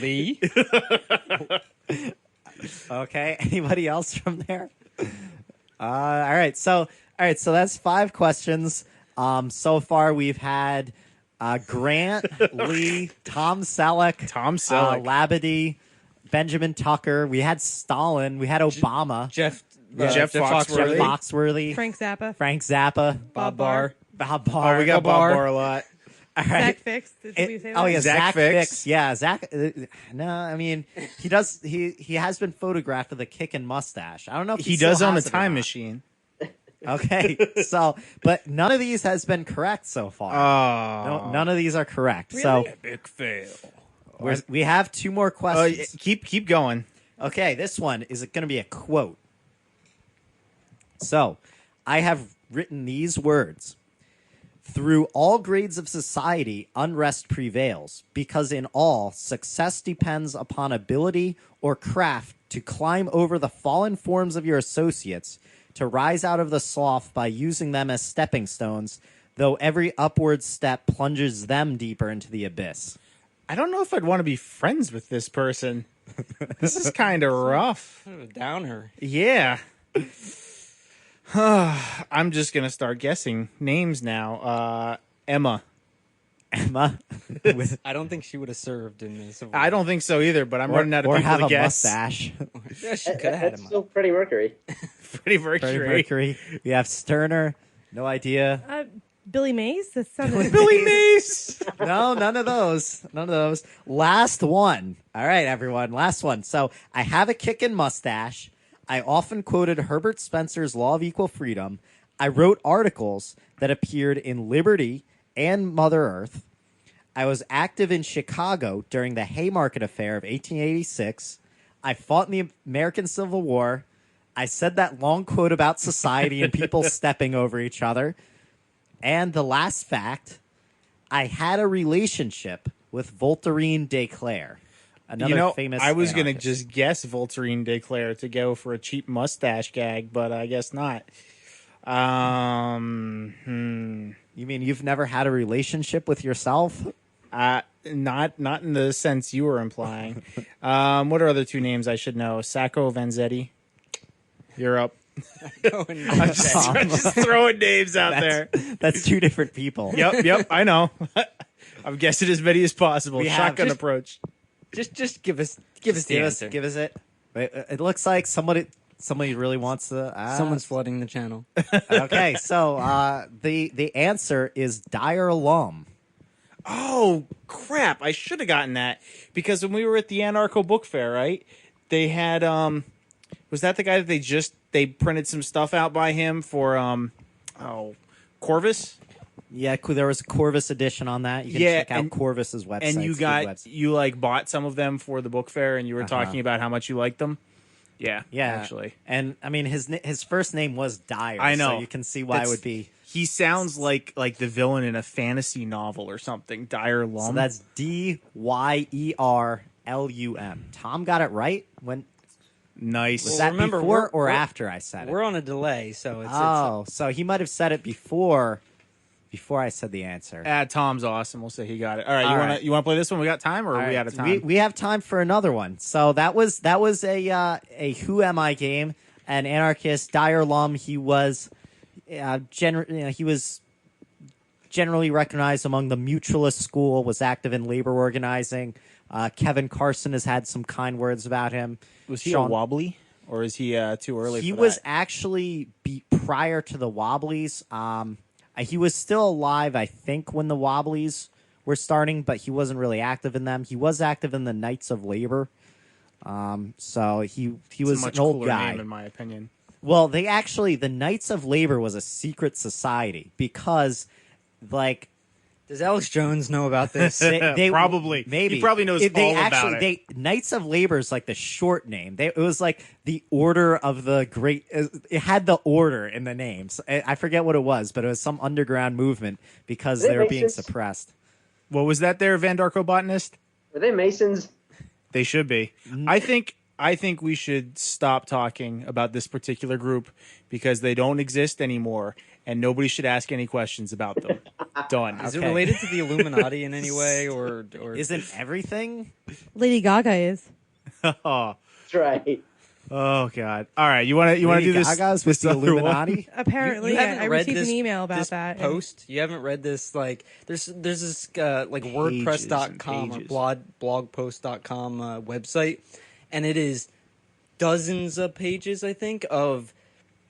Lee. Okay. Anybody else from there? All right. So that's 5 questions. So far we've had Grant, Lee, Tom Selleck, Labadee, Benjamin Tucker. We had Stalin. We had Obama. Jeff Foxworthy. Foxworthy. Frank Zappa. Frank Zappa. Bob Barr. Bob Barr. Oh, we got Bob Barr a lot. All right. Zach Fix. Did we say that? Oh yeah, Zach Zach Fix. Fix. Yeah, Zach. No, I mean he does. He has been photographed with a kicking mustache. I don't know if He still does own a has it or time not. machine. Okay, so but none of these has been correct so far. Oh, No, none of these are correct. So big fail. we have 2 more questions. Keep going. Okay, this one is going to be a quote. So I have written these words. Through all grades of society, unrest prevails, because in all, success depends upon ability or craft to climb over the fallen forms of your associates, to rise out of the slough by using them as stepping stones, though every upward step plunges them deeper into the abyss. I don't know if I'd want to be friends with this person. This is kind of rough. Kind of a downer. Yeah. I'm just gonna start guessing names now. Emma. Emma, I don't think she would have served in this. I don't think so either, but I'm running out of or people have to a guess. mustache. Yeah, she could have had That's him. still Freddie Mercury. Freddie Mercury. Freddie Mercury. We have Sterner. No idea. Billy Mays. That sounded Billy Mays. No, none of those. None of those. Last one. All right, everyone. Last one. So I have a kickin' mustache. I often quoted Herbert Spencer's Law of Equal Freedom. I wrote articles that appeared in Liberty and Mother Earth. I was active in Chicago during the Haymarket Affair of 1886. I fought in the American Civil War. I said that long quote about society and people stepping over each other. And the last fact, I had a relationship with Voltairine de Cleyre, another famous I was going to anarchist. just guess Voltairine de Cleyre to go for a cheap mustache gag, but I guess not. You mean you've never had a relationship with yourself? Not in the sense you were implying. What are other 2 names I should know? Sacco Vanzetti. You're up. I'm just throwing names out there. That's 2 different people. Yep, I know. I'm guessing as many as possible. We have Shotgun just- approach. Just give us the answer. Give us it. Wait, it looks like somebody really wants to. Someone's flooding the channel. Okay, so the answer is Dyer Lum. Oh, crap. I should have gotten that. Because when we were at the Anarcho Book Fair, right? They had, was that the guy that they printed some stuff out by him for, Corvus? Yeah, there was a Corvus edition on that. You can Yeah, check out and- Corvus's website. And you It's a good got, website. you like bought some of them for the book fair and you were talking about how much you liked them? Yeah, Yeah, actually. and I mean his first name was Dyer. I know. so you can see why it would be. He sounds like the villain in a fantasy novel or something. Dyer Lum. So that's Dyerlum. Tom got it right. When nice. was Well, that remember, before we're- or we're- after I said it? We're on a delay, so it's Oh, so he might have said it before before I said the answer. Tom's awesome. We'll say he got it. All right, All you right. want to play this one? We got time, or are we out of time? We have time for another one. So that was a Who Am I game. An anarchist, Dyer Lum. He was he was generally recognized among the mutualist school. Was active in labor organizing. Kevin Carson has had some kind words about him. Was he Sean- a wobbly, or is he too early? He for was that? actually prior to the Wobblies. He was still alive, I think, when the Wobblies were starting, but he wasn't really active in them. He was active in the Knights of Labor. So he It's was a much an old cooler guy. name, in my opinion. Well, the Knights of Labor was a secret society because, like, Does Alex Jones know about this? they Probably. maybe He probably knows they all about actually, it. Knights of Labor is like the short name. It was like the Order of the Great. It had the order in the names. I forget what it was, but it was some underground movement because Were they they were being Masons? suppressed. What was that there, Van Darko Botanist? Were they Masons? They should be. I think we should stop talking about this particular group because they don't exist anymore, and nobody should ask any questions about them. Done. Is it Okay. related to the Illuminati in any way, or Isn't everything? Lady Gaga is. Oh, That's right. oh God! All right, you want to Lady do this? Gaga's with this the other one? Illuminati. Apparently, You yeah, haven't I read received this, an email about this that. and- post? You haven't read this? Like, there's this like WordPress.com or pages. blogpost.com website, and it is dozens of pages, I think, of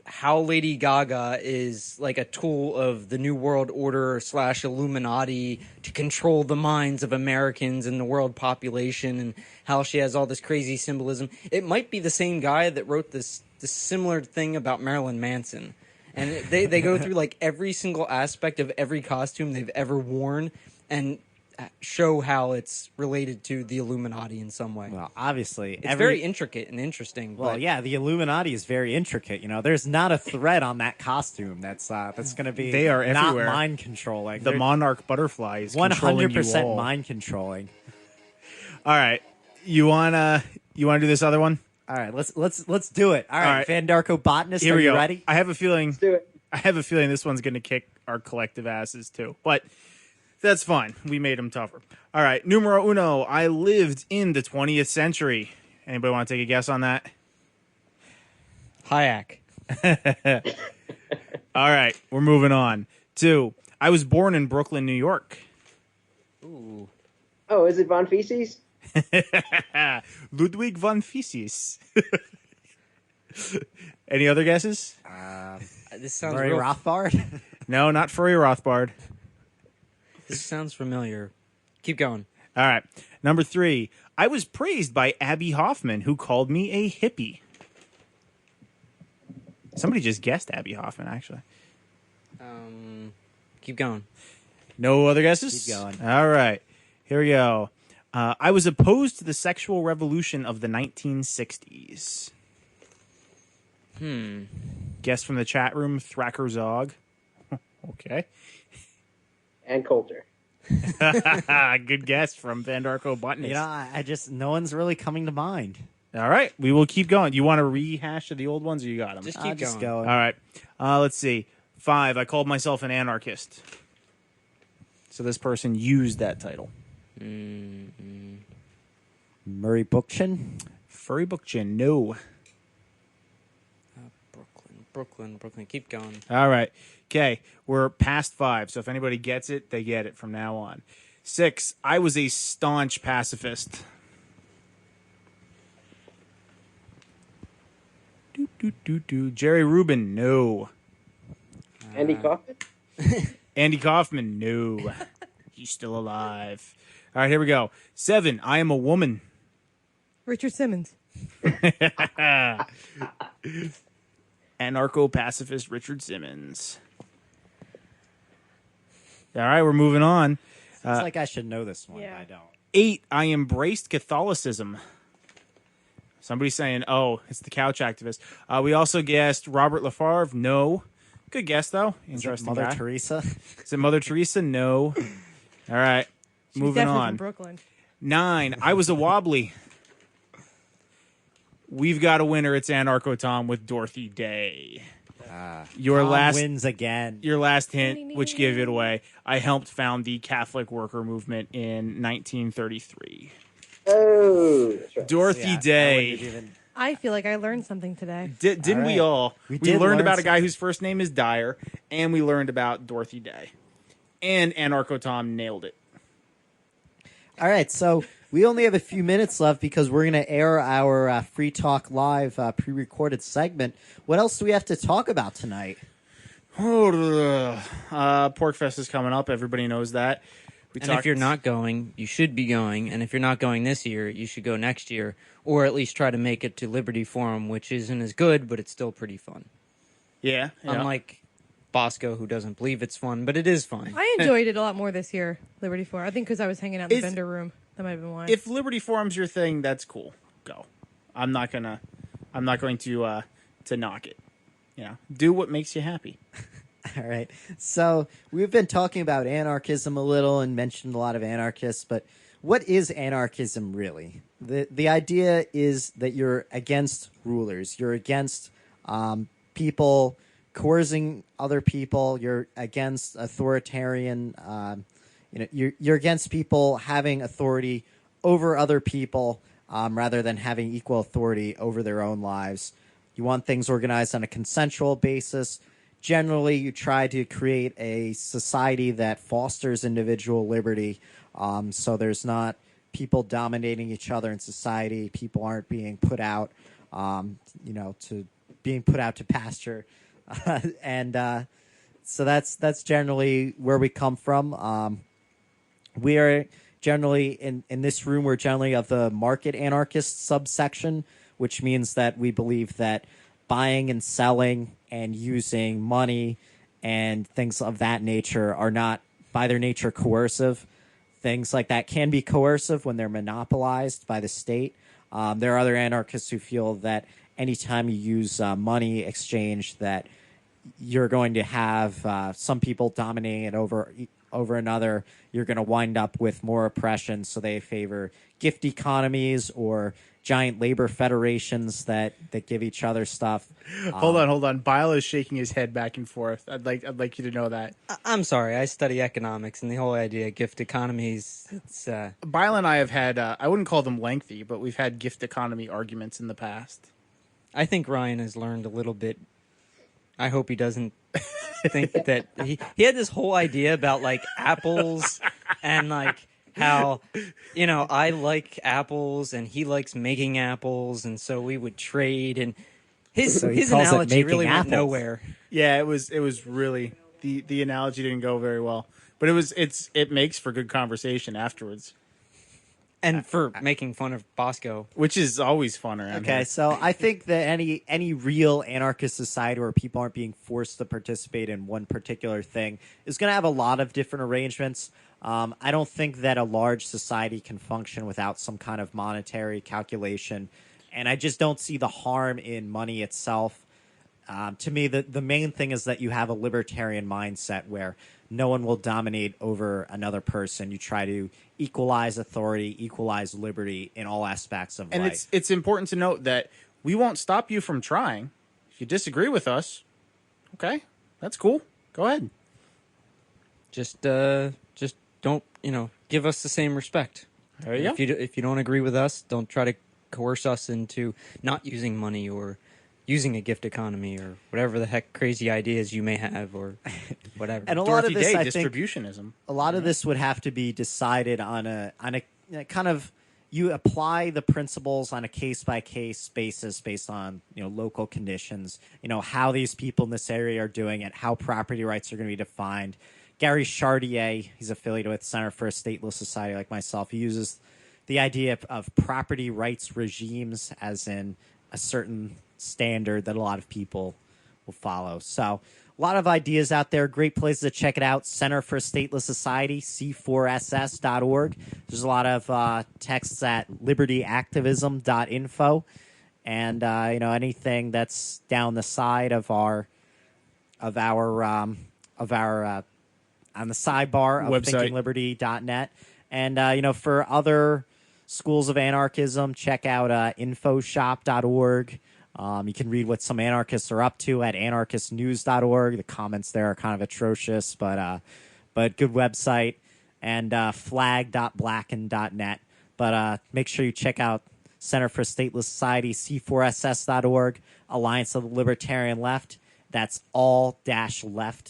how Lady Gaga is like a tool of the New World Order / Illuminati to control the minds of Americans and the world population, and how she has all this crazy symbolism. It might be the same guy that wrote this similar thing about Marilyn Manson. And they go through like every single aspect of every costume they've ever worn and show how it's related to the Illuminati in some way. Well, obviously, It's very intricate and interesting. Well, but yeah, the Illuminati is very intricate. You know, there's not a thread on that costume that's going to be They are not everywhere. mind controlling. The monarch butterfly is 100% all. mind controlling. All right, you wanna do this other one? All right, let's do it. All right, right. Van Darko Botanist, Here are we you go. ready? I have a feeling. Let's do it. I have a feeling this one's going to kick our collective asses too, but that's fine. We made them tougher. All right, numero uno. I lived in the 20th century. Anybody want to take a guess on that? Hayek. All right, we're moving on. 2. I was born in Brooklyn, New York. Ooh. Oh, is it Von Feces? Ludwig von Mises. Any other guesses? This sounds Murray real, Rothbard. No, not Furry Rothbard. This sounds familiar. Keep going. All right. Number 3. I was praised by Abby Hoffman, who called me a hippie. Somebody just guessed Abby Hoffman, actually. Keep going. No other guesses? Keep going. All right. Here we go. I was opposed to the sexual revolution of the 1960s. Guess from the chat room, Thracker Zog. Okay. And Coulter. Good guess from Van Darko Botanist. You know, I just no one's really coming to mind. All right. We will keep going. You want to rehash the old ones or you got them? Just I'll keep just going. go. All right. Let's see. 5. I called myself an anarchist. So this person used that title. Murray Bookchin. Furry Bookchin. No. Brooklyn. Keep going. All right. Okay. We're past 5. So if anybody gets it, they get it from now on. 6. I was a staunch pacifist. Jerry Rubin. No. Andy Kaufman? Andy Kaufman. No. He's still alive. All right. Here we go. 7. I am a woman. Richard Simmons. Anarcho-pacifist Richard Simmons. All right, we're moving on. It's like I should know this one, Yeah. but I don't. 8, I embraced Catholicism. Somebody's saying, oh, it's the couch activist. We also guessed Robert LaFarve. No. Good guess, though. Is it Interesting Mother guy. Teresa. Is it Mother Teresa? No. All right, She's moving definitely on. from Brooklyn. 9, I was a wobbly. We've got a winner. It's Anarcho Tom with Dorothy Day. Your Tom last wins again. your last hint, which gave it away. I helped found the Catholic worker movement in 1933. Oh, that's right. Dorothy Yeah, that Day. wouldn't even- I feel like I learned something today. Didn't we right. all? We We did learned learn about a guy whose first name is Dyer, and we learned about Dorothy Day. And Anarcho Tom nailed it. All right, so we only have a few minutes left because we're going to air our Free Talk Live pre-recorded segment. What else do we have to talk about tonight? Porkfest is coming up. Everybody knows that. And if you're not going, you should be going. And if you're not going this year, you should go next year, or at least try to make it to Liberty Forum, which isn't as good, but it's still pretty fun. yeah. Unlike Bosco, who doesn't believe it's fun, but it is fun. I enjoyed it a lot more this year, Liberty Forum. I think because I was hanging out in the If- vendor room. That might have been why. if Liberty Forum's your thing, that's cool. Go. I'm not going to knock it. You know, do what makes you happy. All right. So we've been talking about anarchism a little and mentioned a lot of anarchists, but what is anarchism really? The idea is that you're against rulers. You're against people coercing other people. You're against authoritarian. You're against people having authority over other people rather than having equal authority over their own lives. You want things organized on a consensual basis. Generally, you try to create a society that fosters individual liberty, so there's not people dominating each other in society. People aren't being put out, to pasture, and so that's generally where we come from. We are generally in this room. We're generally of the market anarchist subsection, which means that we believe that buying and selling and using money and things of that nature are not by their nature coercive. Things like that can be coercive when they're monopolized by the state. There are other anarchists who feel that anytime you use money exchange, that you're going to have some people dominating it over another. You're going to wind up with more oppression, so they favor gift economies or giant labor federations that give each other stuff. Hold on. Bile is shaking his head back and forth. I'd like you to know that. I'm sorry, I study economics, and the whole idea of gift economies, it's... Bile and I have had, I wouldn't call them lengthy, but we've had gift economy arguments in the past. I think Ryan has learned a little bit. I hope he doesn't think that he had this whole idea about like apples and like how, I like apples and he likes making apples, and so we would trade, and his So he his calls it analogy making really apples. went nowhere. Yeah, it was really the analogy didn't go very well, but it makes for good conversation afterwards, And for making fun of Bosco. which is always fun around Okay, here. so I think that any real anarchist society where people aren't being forced to participate in one particular thing is going to have a lot of different arrangements. I don't think that a large society can function without some kind of monetary calculation, and I just don't see the harm in money itself. To me, the main thing is that you have a libertarian mindset where no one will dominate over another person. You try to equalize authority, equalize liberty in all aspects of And life. it's important to note that we won't stop you from trying. If you disagree with us, okay, that's cool. Go ahead. Just don't, give us the same respect. There you go. If you don't agree with us, don't try to coerce us into not using money or using a gift economy or whatever the heck crazy ideas you may have or whatever. And a lot of Dorothy this, Day, I think, distributionism. a lot of this would have to be decided on a kind of, you apply the principles on a case by case basis based on local conditions, how these people in this area are doing it, how property rights are going to be defined. Gary Chartier, he's affiliated with Center for a Stateless Society like myself. He uses the idea of property rights regimes as in a certain standard that a lot of people will follow. So a lot of ideas out there. Great places to check it out. Center for a Stateless Society, c4ss.org. There's a lot of texts at libertyactivism.info. And, anything that's down the side of our on the sidebar of Website. thinkingliberty.net. And, for other schools of anarchism, check out infoshop.org. You can read what some anarchists are up to at anarchistnews.org. The comments there are kind of atrocious, but good website. And flag.blacken.net. But make sure you check out Center for Stateless Society, C4SS.org, Alliance of the Libertarian Left. That's all-left.net.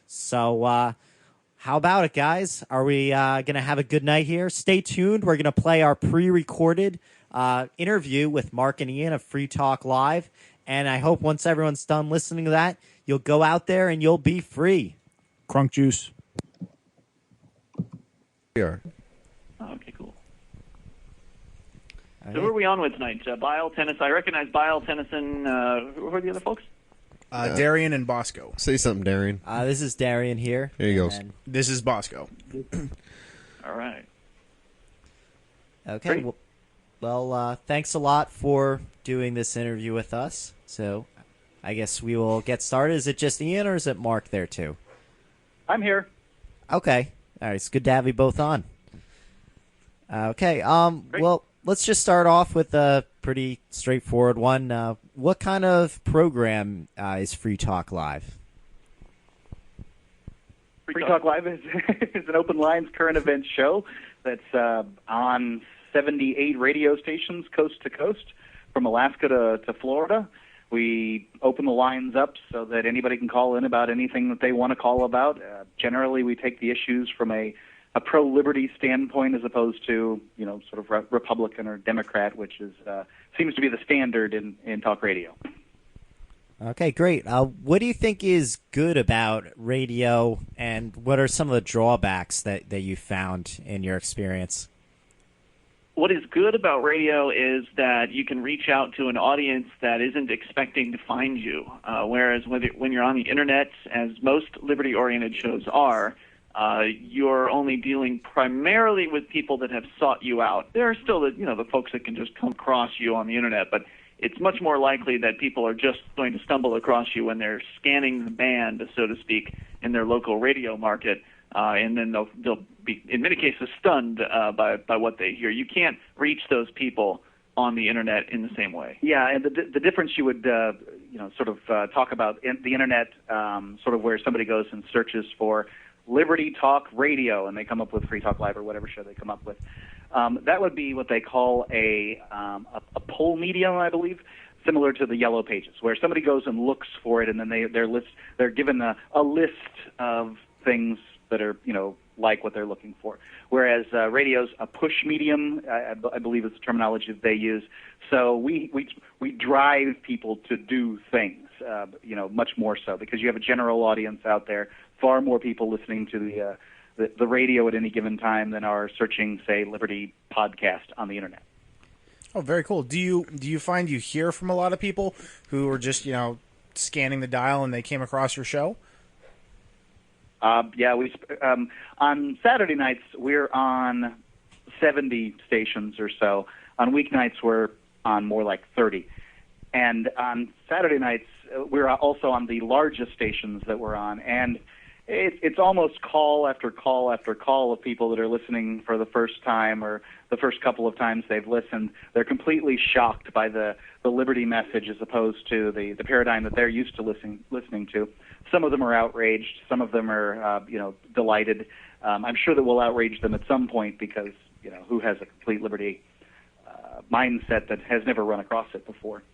So how about it, guys? Are we going to have a good night here? Stay tuned. We're going to play our pre-recorded interview with Mark and Ian of Free Talk Live. And I hope once everyone's done listening to that, you'll go out there and you'll be free. Crunk juice. Here. Okay, cool. So who are we on with tonight? Bile, Tennyson. I recognize Bile, Tennyson. Who are the other folks? Darian and Bosco. Say something, Darian. This is Darian here. There you go. This is Bosco. All right. Okay. Great. Well, thanks a lot for doing this interview with us. So I guess we will get started. Is it just Ian or is it Mark there too? I'm here. Okay. All right. It's good to have you both on. Okay. Well, let's just start off with a pretty straightforward one. What kind of program is Free Talk Live? Free Talk Live is an open lines current event show that's on 78 radio stations coast to coast from Alaska to Florida. We open the lines up so that anybody can call in about anything that they want to call about. Generally, we take the issues from a pro-liberty standpoint as opposed to, sort of Republican or Democrat, which is seems to be the standard in talk radio. Okay, great. What do you think is good about radio, and what are some of the drawbacks that you found in your experience? What is good about radio is that you can reach out to an audience that isn't expecting to find you, whereas when you're on the internet, as most liberty-oriented shows are, you're only dealing primarily with people that have sought you out. There are still the folks that can just come across you on the internet, but it's much more likely that people are just going to stumble across you when they're scanning the band, so to speak, in their local radio market, and then they'll be, in many cases, stunned by what they hear. You can't reach those people on the internet in the same way. Yeah, and the difference you would talk about the internet, sort of where somebody goes and searches for Liberty Talk Radio, and they come up with Free Talk Live or whatever show they come up with. That would be what they call a pull medium, I believe, similar to the Yellow Pages, where somebody goes and looks for it, and then they're given a list of things that are like what they're looking for. Whereas radio's a push medium, I believe is the terminology that they use. So we drive people to do things, much more so because you have a general audience out there. Far more people listening to the radio at any given time than are searching, say, Liberty podcast on the internet. Oh, very cool. Do you find you hear from a lot of people who are just scanning the dial and they came across your show? Yeah, we on Saturday nights we're on 70 stations or so. On weeknights we're on more like 30, and on Saturday nights we're also on the largest stations that we're on, and it's almost call after call after call of people that are listening for the first time or the first couple of times they've listened. They're completely shocked by the liberty message as opposed to the paradigm that they're used to listening to. Some of them are outraged. Some of them are, delighted. I'm sure that we'll outrage them at some point because, who has a complete liberty mindset that has never run across it before?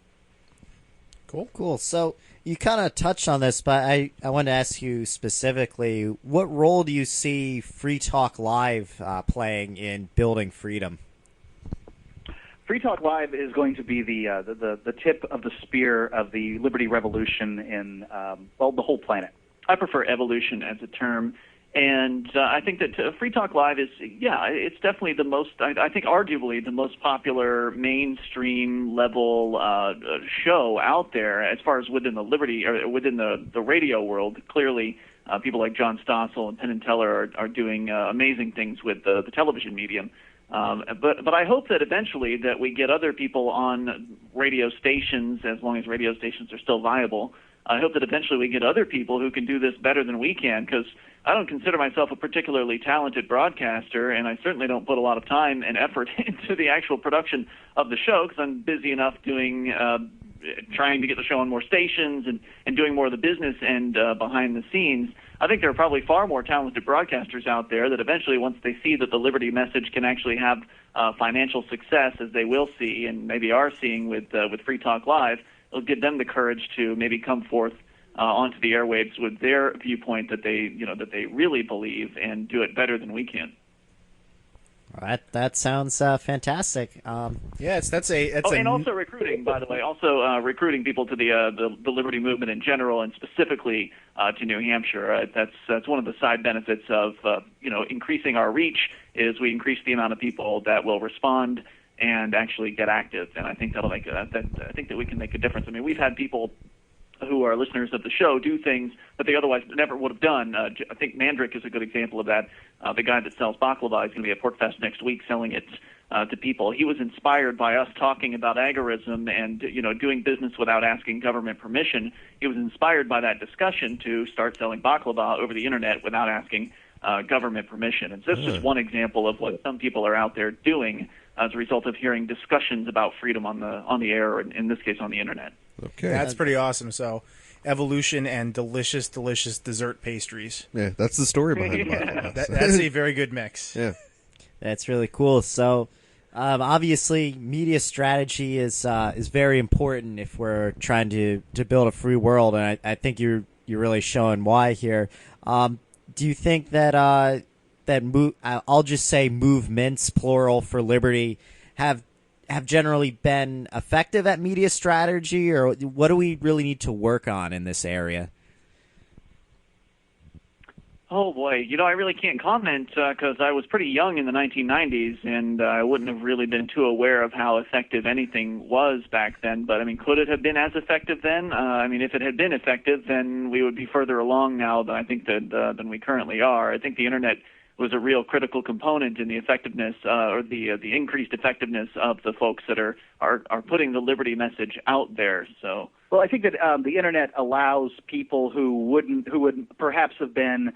Cool. So you kind of touched on this, but I want to ask you specifically, what role do you see Free Talk Live playing in building freedom? Free Talk Live is going to be the tip of the spear of the liberty revolution in the whole planet. I prefer evolution as a term, and I think that Free Talk Live is, it's definitely the most, I think arguably the most popular mainstream level show out there as far as within the liberty, or within the radio world. Clearly, people like John Stossel and Penn and Teller are doing amazing things with the television medium. But I hope that eventually that we get other people on radio stations, as long as radio stations are still viable, I hope that eventually we get other people who can do this better than we can, because I don't consider myself a particularly talented broadcaster, and I certainly don't put a lot of time and effort into the actual production of the show, because I'm busy enough doing trying to get the show on more stations and doing more of the business and behind the scenes. I think there are probably far more talented broadcasters out there that eventually, once they see that the Liberty message can actually have financial success, as they will see and maybe are seeing with Free Talk Live, it'll give them the courage to maybe come forth onto the airwaves with their viewpoint that they really believe, and do it better than we can. That sounds fantastic. And also recruiting, by the way, recruiting people to the Liberty movement in general, and specifically to New Hampshire. That's one of the side benefits of increasing our reach, is we increase the amount of people that will respond and actually get active, and I think that'll make I think that we can make a difference. I mean, we've had people who are listeners of the show do things that they otherwise never would have done. I think Mandrick is a good example of that. The guy that sells baklava is going to be at PorkFest next week selling it to people. He was inspired by us talking about agorism and doing business without asking government permission. He was inspired by that discussion to start selling baklava over the internet without asking government permission. And so that's just one example of what some people are out there doing as a result of hearing discussions about freedom on the air, or in this case on the internet. Okay, that's pretty awesome. So, evolution and delicious dessert pastries. Yeah, that's the story behind it. That's a very good mix. Yeah, that's really cool. So, obviously, media strategy is very important if we're trying to build a free world, and I think you're really showing why here. Do you think that I'll just say movements, plural, for liberty, have generally been effective at media strategy, or what do we really need to work on in this area? Oh boy, I really can't comment because I was pretty young in the 1990s, and I wouldn't have really been too aware of how effective anything was back then. But I mean, could it have been as effective then? If it had been effective, then we would be further along now than I think than we currently are. I think the internet was a real critical component in the effectiveness or the increased effectiveness of the folks that are putting the Liberty message out there. So, well, I think that the internet allows people who would perhaps have been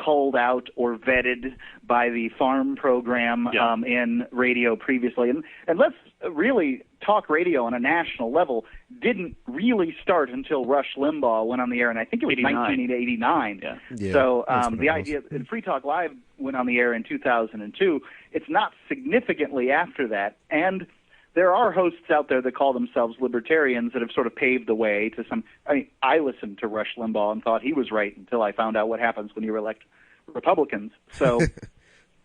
culled out or vetted by the farm program in radio previously. And let's really talk radio on a national level didn't really start until Rush Limbaugh went on the air, and I think it was 1989. Yeah, so the idea that Free Talk Live went on the air in 2002, it's not significantly after that. And there are hosts out there that call themselves libertarians that have sort of paved the way to some. I listened to Rush Limbaugh and thought he was right until I found out what happens when you elect Republicans. So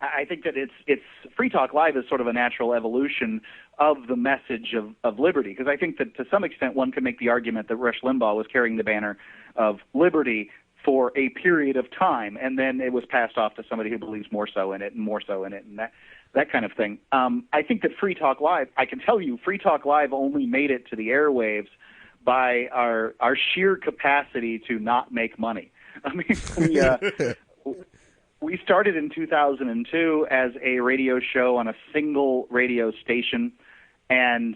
I think that it's Free Talk Live is sort of a natural evolution of the message of liberty, because I think that to some extent one can make the argument that Rush Limbaugh was carrying the banner of liberty for a period of time, and then it was passed off to somebody who believes more so in it, and that kind of thing. I think that Free Talk Live, I can tell you, Free Talk Live only made it to the airwaves by our sheer capacity to not make money. I mean, we started in 2002 as a radio show on a single radio station, and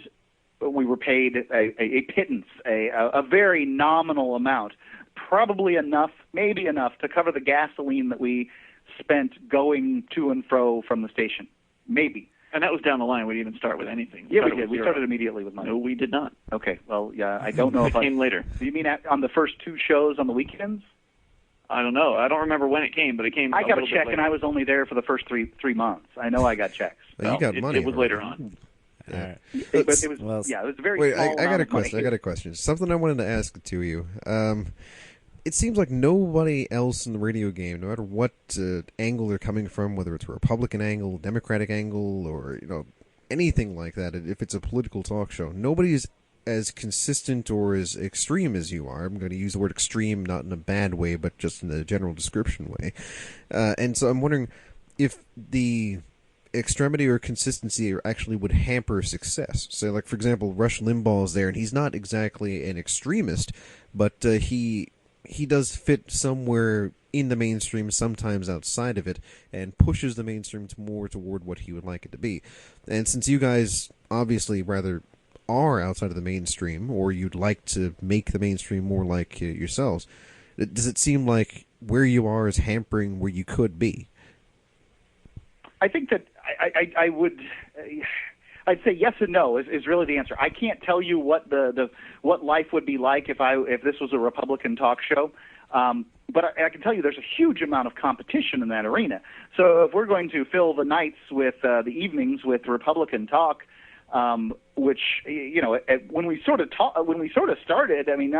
we were paid a pittance, a very nominal amount, probably enough, maybe enough to cover the gasoline that we spent going to and fro from the station. Maybe. And that was down the line. We didn't even start with anything. Yeah, we did. We started immediately with money. No, we did not. Okay. Well, yeah, I don't know if it came later. Do you mean on the first two shows on the weekends? I don't know. I don't remember when it came, but it came. I got a check, and I was only there for the first three months. I know I got checks. Well, you got money. It was later on. Yeah. But it was it was very. Wait, small I got a amount of question. money. I got a question. Something I wanted to ask to you. It seems like nobody else in the radio game, no matter what angle they're coming from, whether it's a Republican angle, Democratic angle, or anything like that, if it's a political talk show, nobody's as consistent or as extreme as you are. I'm going to use the word extreme not in a bad way, but just in the general description way. And so I'm wondering if the extremity or consistency actually would hamper success. So, like, for example, Rush Limbaugh's there, and he's not exactly an extremist, but he does fit somewhere in the mainstream, sometimes outside of it, and pushes the mainstream more toward what he would like it to be. And since you guys obviously rather are outside of the mainstream, or you'd like to make the mainstream more like yourselves. Does it seem like where you are is hampering where you could be? I think that I would. I'd say yes and no is really the answer. I can't tell you what what life would be like if this was a Republican talk show. But I can tell you there's a huge amount of competition in that arena. So if we're going to fill the nights with the evenings with Republican talk, which when we sort of started, I mean,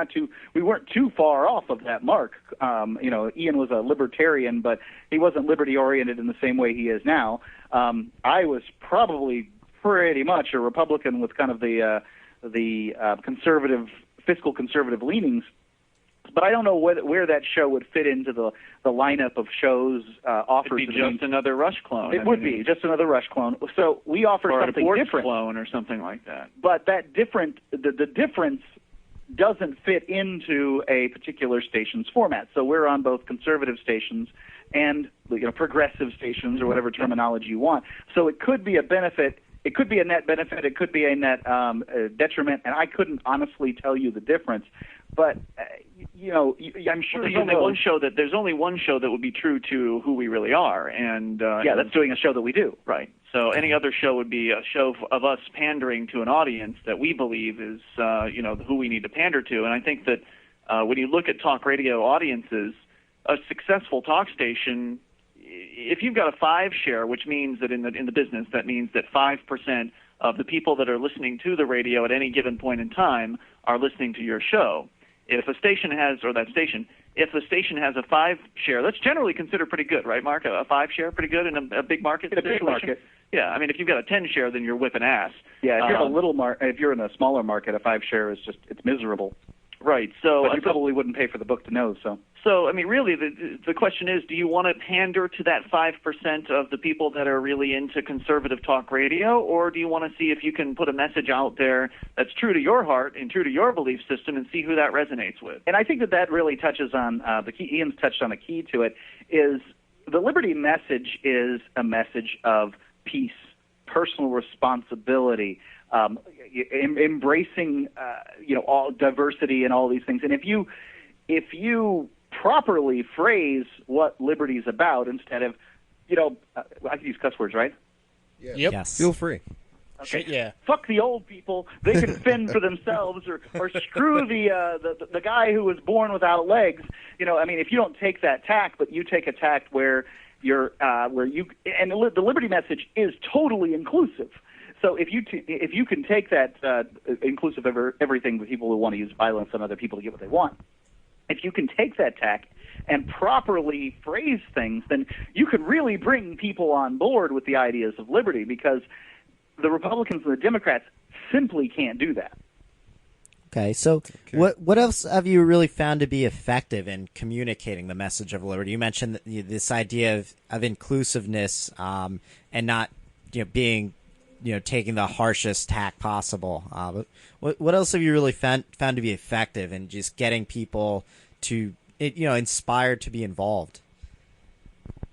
we weren't too far off of that mark. Ian was a libertarian, but he wasn't liberty oriented in the same way he is now. I was probably pretty much a Republican with kind of the fiscal conservative leanings. But I don't know where that show would fit into the lineup of shows offered. It'd be just another Rush clone. It would be just another Rush clone. So we offer something different, clone or something like that. But that the difference doesn't fit into a particular station's format. So we're on both conservative stations and progressive stations or whatever terminology you want. So it could be a benefit. It could be a net benefit. It could be a net detriment. And I couldn't honestly tell you the difference. But I'm sure there's only one show that would be true to who we really are, and that's doing a show that we do. Right. So any other show would be a show of us pandering to an audience that we believe is who we need to pander to. And I think that when you look at talk radio audiences, a successful talk station, if you've got a 5 share, which means that in the business, that means that 5% of the people that are listening to the radio at any given point in time are listening to your show. If a station has, if the station has a 5 share, that's generally considered pretty good, right, Mark? A 5 share, pretty good in a big market. In a big market. Yeah, I mean, if you've got a 10 share, then you're whipping ass. Yeah, if you're if you're in a smaller market, a 5 share is it's miserable. Right. So but you probably wouldn't pay for the book to know. So I mean, really, the question is, do you want to pander to that 5% of the people that are really into conservative talk radio, or do you want to see if you can put a message out there that's true to your heart and true to your belief system, and see who that resonates with? And I think that really touches on the key. Ian's touched on a key to it. Is the liberty message is a message of peace, personal responsibility. Embracing, all diversity and all these things. And if you properly phrase what liberty is about, instead of, I can use cuss words, right? Yeah. Yep. Yes. Feel free. Okay. Yeah. Fuck the old people. They can fend for themselves, or screw the guy who was born without legs. If you don't take that tack, but you take a tack where the liberty message is totally inclusive. So if you can take that inclusive of everything with people who want to use violence on other people to get what they want, if you can take that tack and properly phrase things, then you could really bring people on board with the ideas of liberty, because the Republicans and the Democrats simply can't do that. Okay, so what else have you really found to be effective in communicating the message of liberty? You mentioned this idea of inclusiveness and not being taking the harshest tack possible. But what else have you really found to be effective in just getting people to inspired to be involved?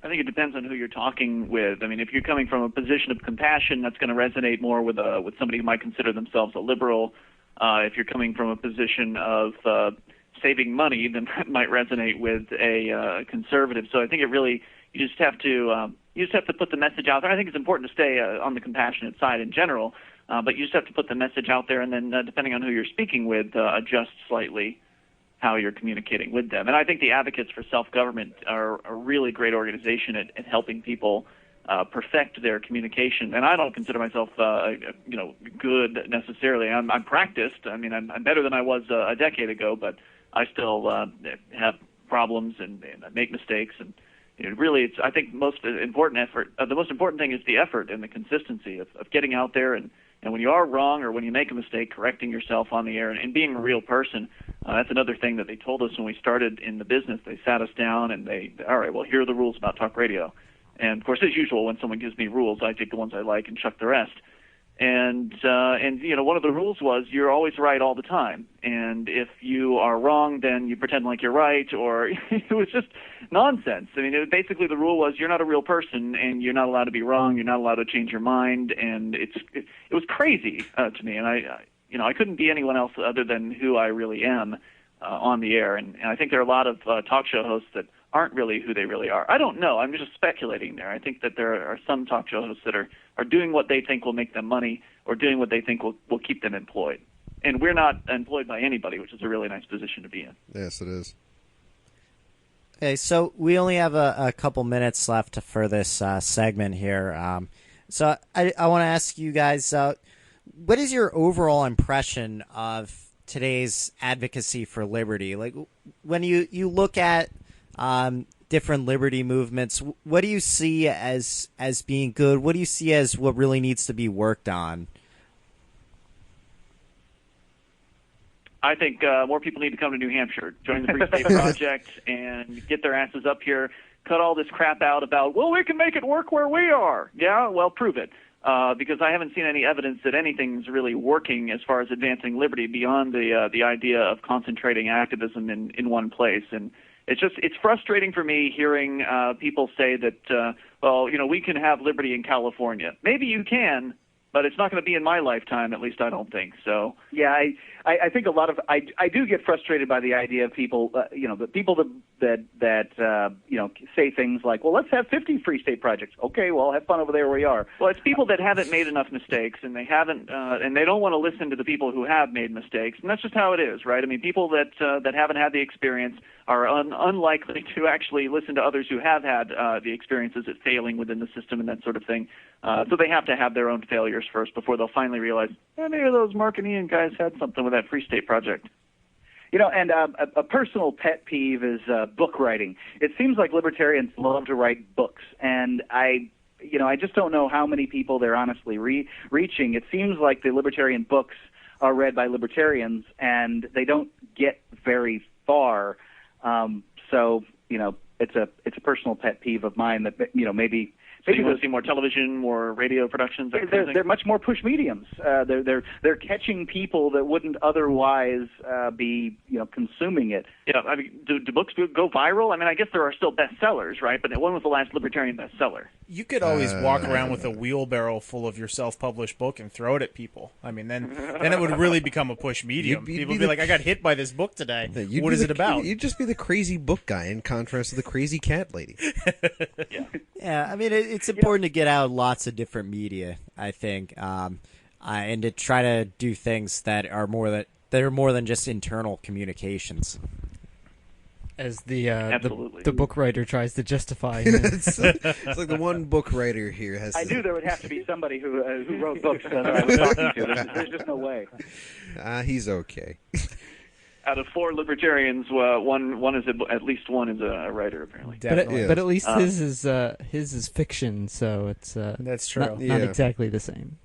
I think it depends on who you're talking with. I mean, if you're coming from a position of compassion, that's going to resonate more with somebody who might consider themselves a liberal. If you're coming from a position of saving money, then that might resonate with a conservative. So I think you just have to put the message out there. I think it's important to stay on the compassionate side in general, but you just have to put the message out there, and then depending on who you're speaking with, adjust slightly how you're communicating with them. And I think the Advocates for Self-Government are a really great organization at helping people perfect their communication. And I don't consider myself, good necessarily. I'm practiced. I mean, I'm better than I was a decade ago, but I still have problems and I make mistakes. And really, I think the most important thing is the effort and the consistency of getting out there and when you are wrong or when you make a mistake, correcting yourself on the air and being a real person. That's another thing that they told us when we started in the business. They sat us down and all right, well, here are the rules about talk radio. And of course, as usual, when someone gives me rules, I take the ones I like and chuck the rest. And one of the rules was you're always right all the time. And if you are wrong, then you pretend like you're right, or it was just nonsense. I mean, basically the rule was you're not a real person, and you're not allowed to be wrong. You're not allowed to change your mind, and it was crazy to me. And I couldn't be anyone else other than who I really am on the air. And I think there are a lot of talk show hosts that aren't really who they really are. I don't know. I'm just speculating there. I think that there are some talk show hosts that are doing what they think will make them money or doing what they think will keep them employed. And we're not employed by anybody, which is a really nice position to be in. Yes, it is. Okay, so we only have a couple minutes left for this segment here. So I want to ask you guys, what is your overall impression of today's advocacy for liberty? Like, when you look at different liberty movements, what do you see as being good? What do you see as what really needs to be worked on? I think more people need to come to New Hampshire, join the Free State Project, and get their asses up here. Cut all this crap out about, well, we can make it work where we are. Yeah, well, prove it. Because I haven't seen any evidence that anything's really working as far as advancing liberty beyond the idea of concentrating activism in one place. And it's frustrating for me hearing people say that, we can have liberty in California. Maybe you can, but it's not going to be in my lifetime. At least I don't think so. Yeah, I think a lot of I do get frustrated by the idea of people, the people that say things like, well, let's have 50 Free State projects. Okay, well, have fun over there where you are. Well, it's people that haven't made enough mistakes, and they haven't, and they don't want to listen to the people who have made mistakes, and that's just how it is, right? I mean, people that haven't had the experience are unlikely to actually listen to others who have had the experiences at failing within the system and that sort of thing. So they have to have their own failures first before they'll finally realize, maybe those Mark and Ian guys had something with that Free State Project. And a personal pet peeve is book writing. It seems like libertarians love to write books, and I just don't know how many people they're honestly reaching. It seems like the libertarian books are read by libertarians, and they don't get very far. So it's a personal pet peeve of mine that maybe. So you want to see more television, more radio productions? They're much more push mediums. They're catching people that wouldn't otherwise be consuming it. Yeah, I mean, do books go viral? I mean, I guess there are still bestsellers, right? But when was the last libertarian bestseller? You could always walk around with a wheelbarrow full of your self-published book and throw it at people. I mean, then it would really become a push medium. People would be like, I got hit by this book today. What is it about? You'd just be the crazy book guy in contrast to the crazy cat lady. Yeah, I mean, it's important to get out lots of different media, I think, and to try to do things that are more than just internal communications. As the book writer tries to justify. It's like the one book writer here has. I knew there would have to be somebody who wrote books that I was talking to. There's just no way. He's okay. Out of 4 libertarians, one is at least one is a writer, apparently. But at least his is fiction, so it's that's true. Not exactly the same.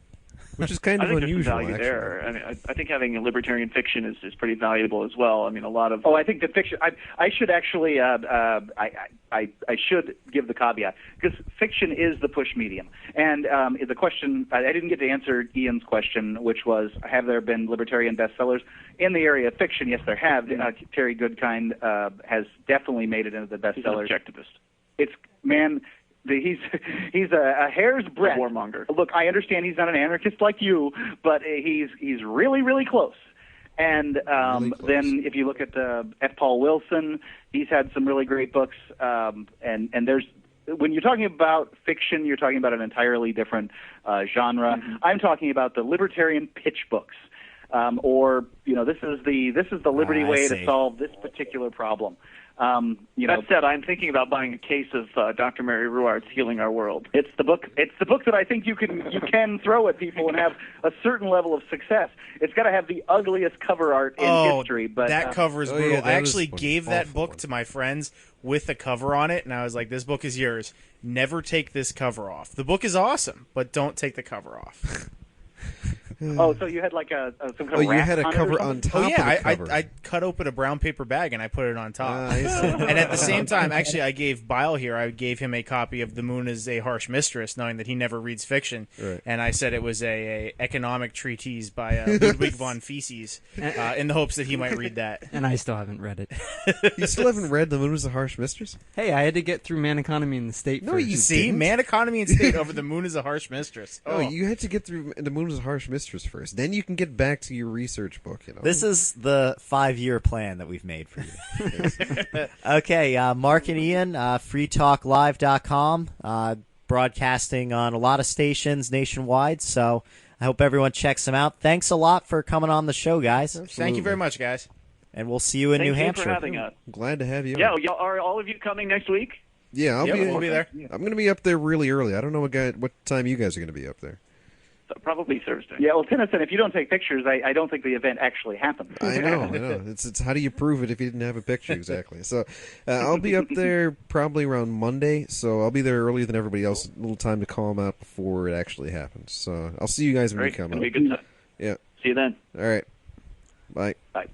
Which is kind of unusual. I think there's some value there. I mean, I think having a libertarian fiction is pretty valuable as well. I mean, a lot of. I think that fiction. I should actually. I should give the caveat because fiction is the push medium. And the question I didn't get to answer Ian's question, which was, have there been libertarian bestsellers in the area of fiction? Yes, there have. Terry Goodkind has definitely made it into the bestsellers. He's an objectivist. It's man. He's a hair's breadth. Warmonger. Look, I understand he's not an anarchist like you, but he's really, really close. And Really close. Then if you look at F. Paul Wilson, he's had some really great books. And there's when you're talking about fiction, you're talking about an entirely different genre. Mm-hmm. I'm talking about the libertarian pitch books. This is the liberty way to solve this particular problem. That said, I'm thinking about buying a case of Dr. Mary Ruwart's Healing Our World. It's the book that I think you can throw at people and have a certain level of success. It's got to have the ugliest cover art in history. But that cover is brutal. Yeah, I actually gave that book to my friends with a cover on it, and I was like, "This book is yours. Never take this cover off. The book is awesome, but don't take the cover off." So you had like some kind of you had a cover on top of the cover. I cut open a brown paper bag and I put it on top. And at the same time, actually, I gave Bile here, I gave him a copy of The Moon is a Harsh Mistress, knowing that he never reads fiction. Right. And I said it was a economic treatise by Ludwig von Mises, in the hopes that he might read that. And I still haven't read it. You still haven't read The Moon is a Harsh Mistress? Hey, I had to get through Man Economy and the State first. You see, Man Economy and State over The Moon is a Harsh Mistress. Oh, you had to get through The Moon is a Harsh Mistress masters first. Then you can get back to your research book. This is the 5-year plan that we've made for you. Okay, Mark and Ian, freetalklive.com, broadcasting on a lot of stations nationwide, so I hope everyone checks them out. Thanks a lot for coming on the show, guys. Thank you very much, guys. And we'll see you in New Thank you Hampshire. for having us. Glad to have you. Yeah, are all of you coming next week? Yeah, We'll be there. I'm going to be up there really early. I don't know what time you guys are going to be up there. Probably Thursday. Yeah, well, Tennyson, if you don't take pictures, I don't think the event actually happens. I know. It's how do you prove it if you didn't have a picture exactly? So I'll be up there probably around Monday. So I'll be there earlier than everybody else. A little time to call them out before it actually happens. So I'll see you guys when Great. you come It'll up. be a good time. Yeah. See you then. All right. Bye. Bye.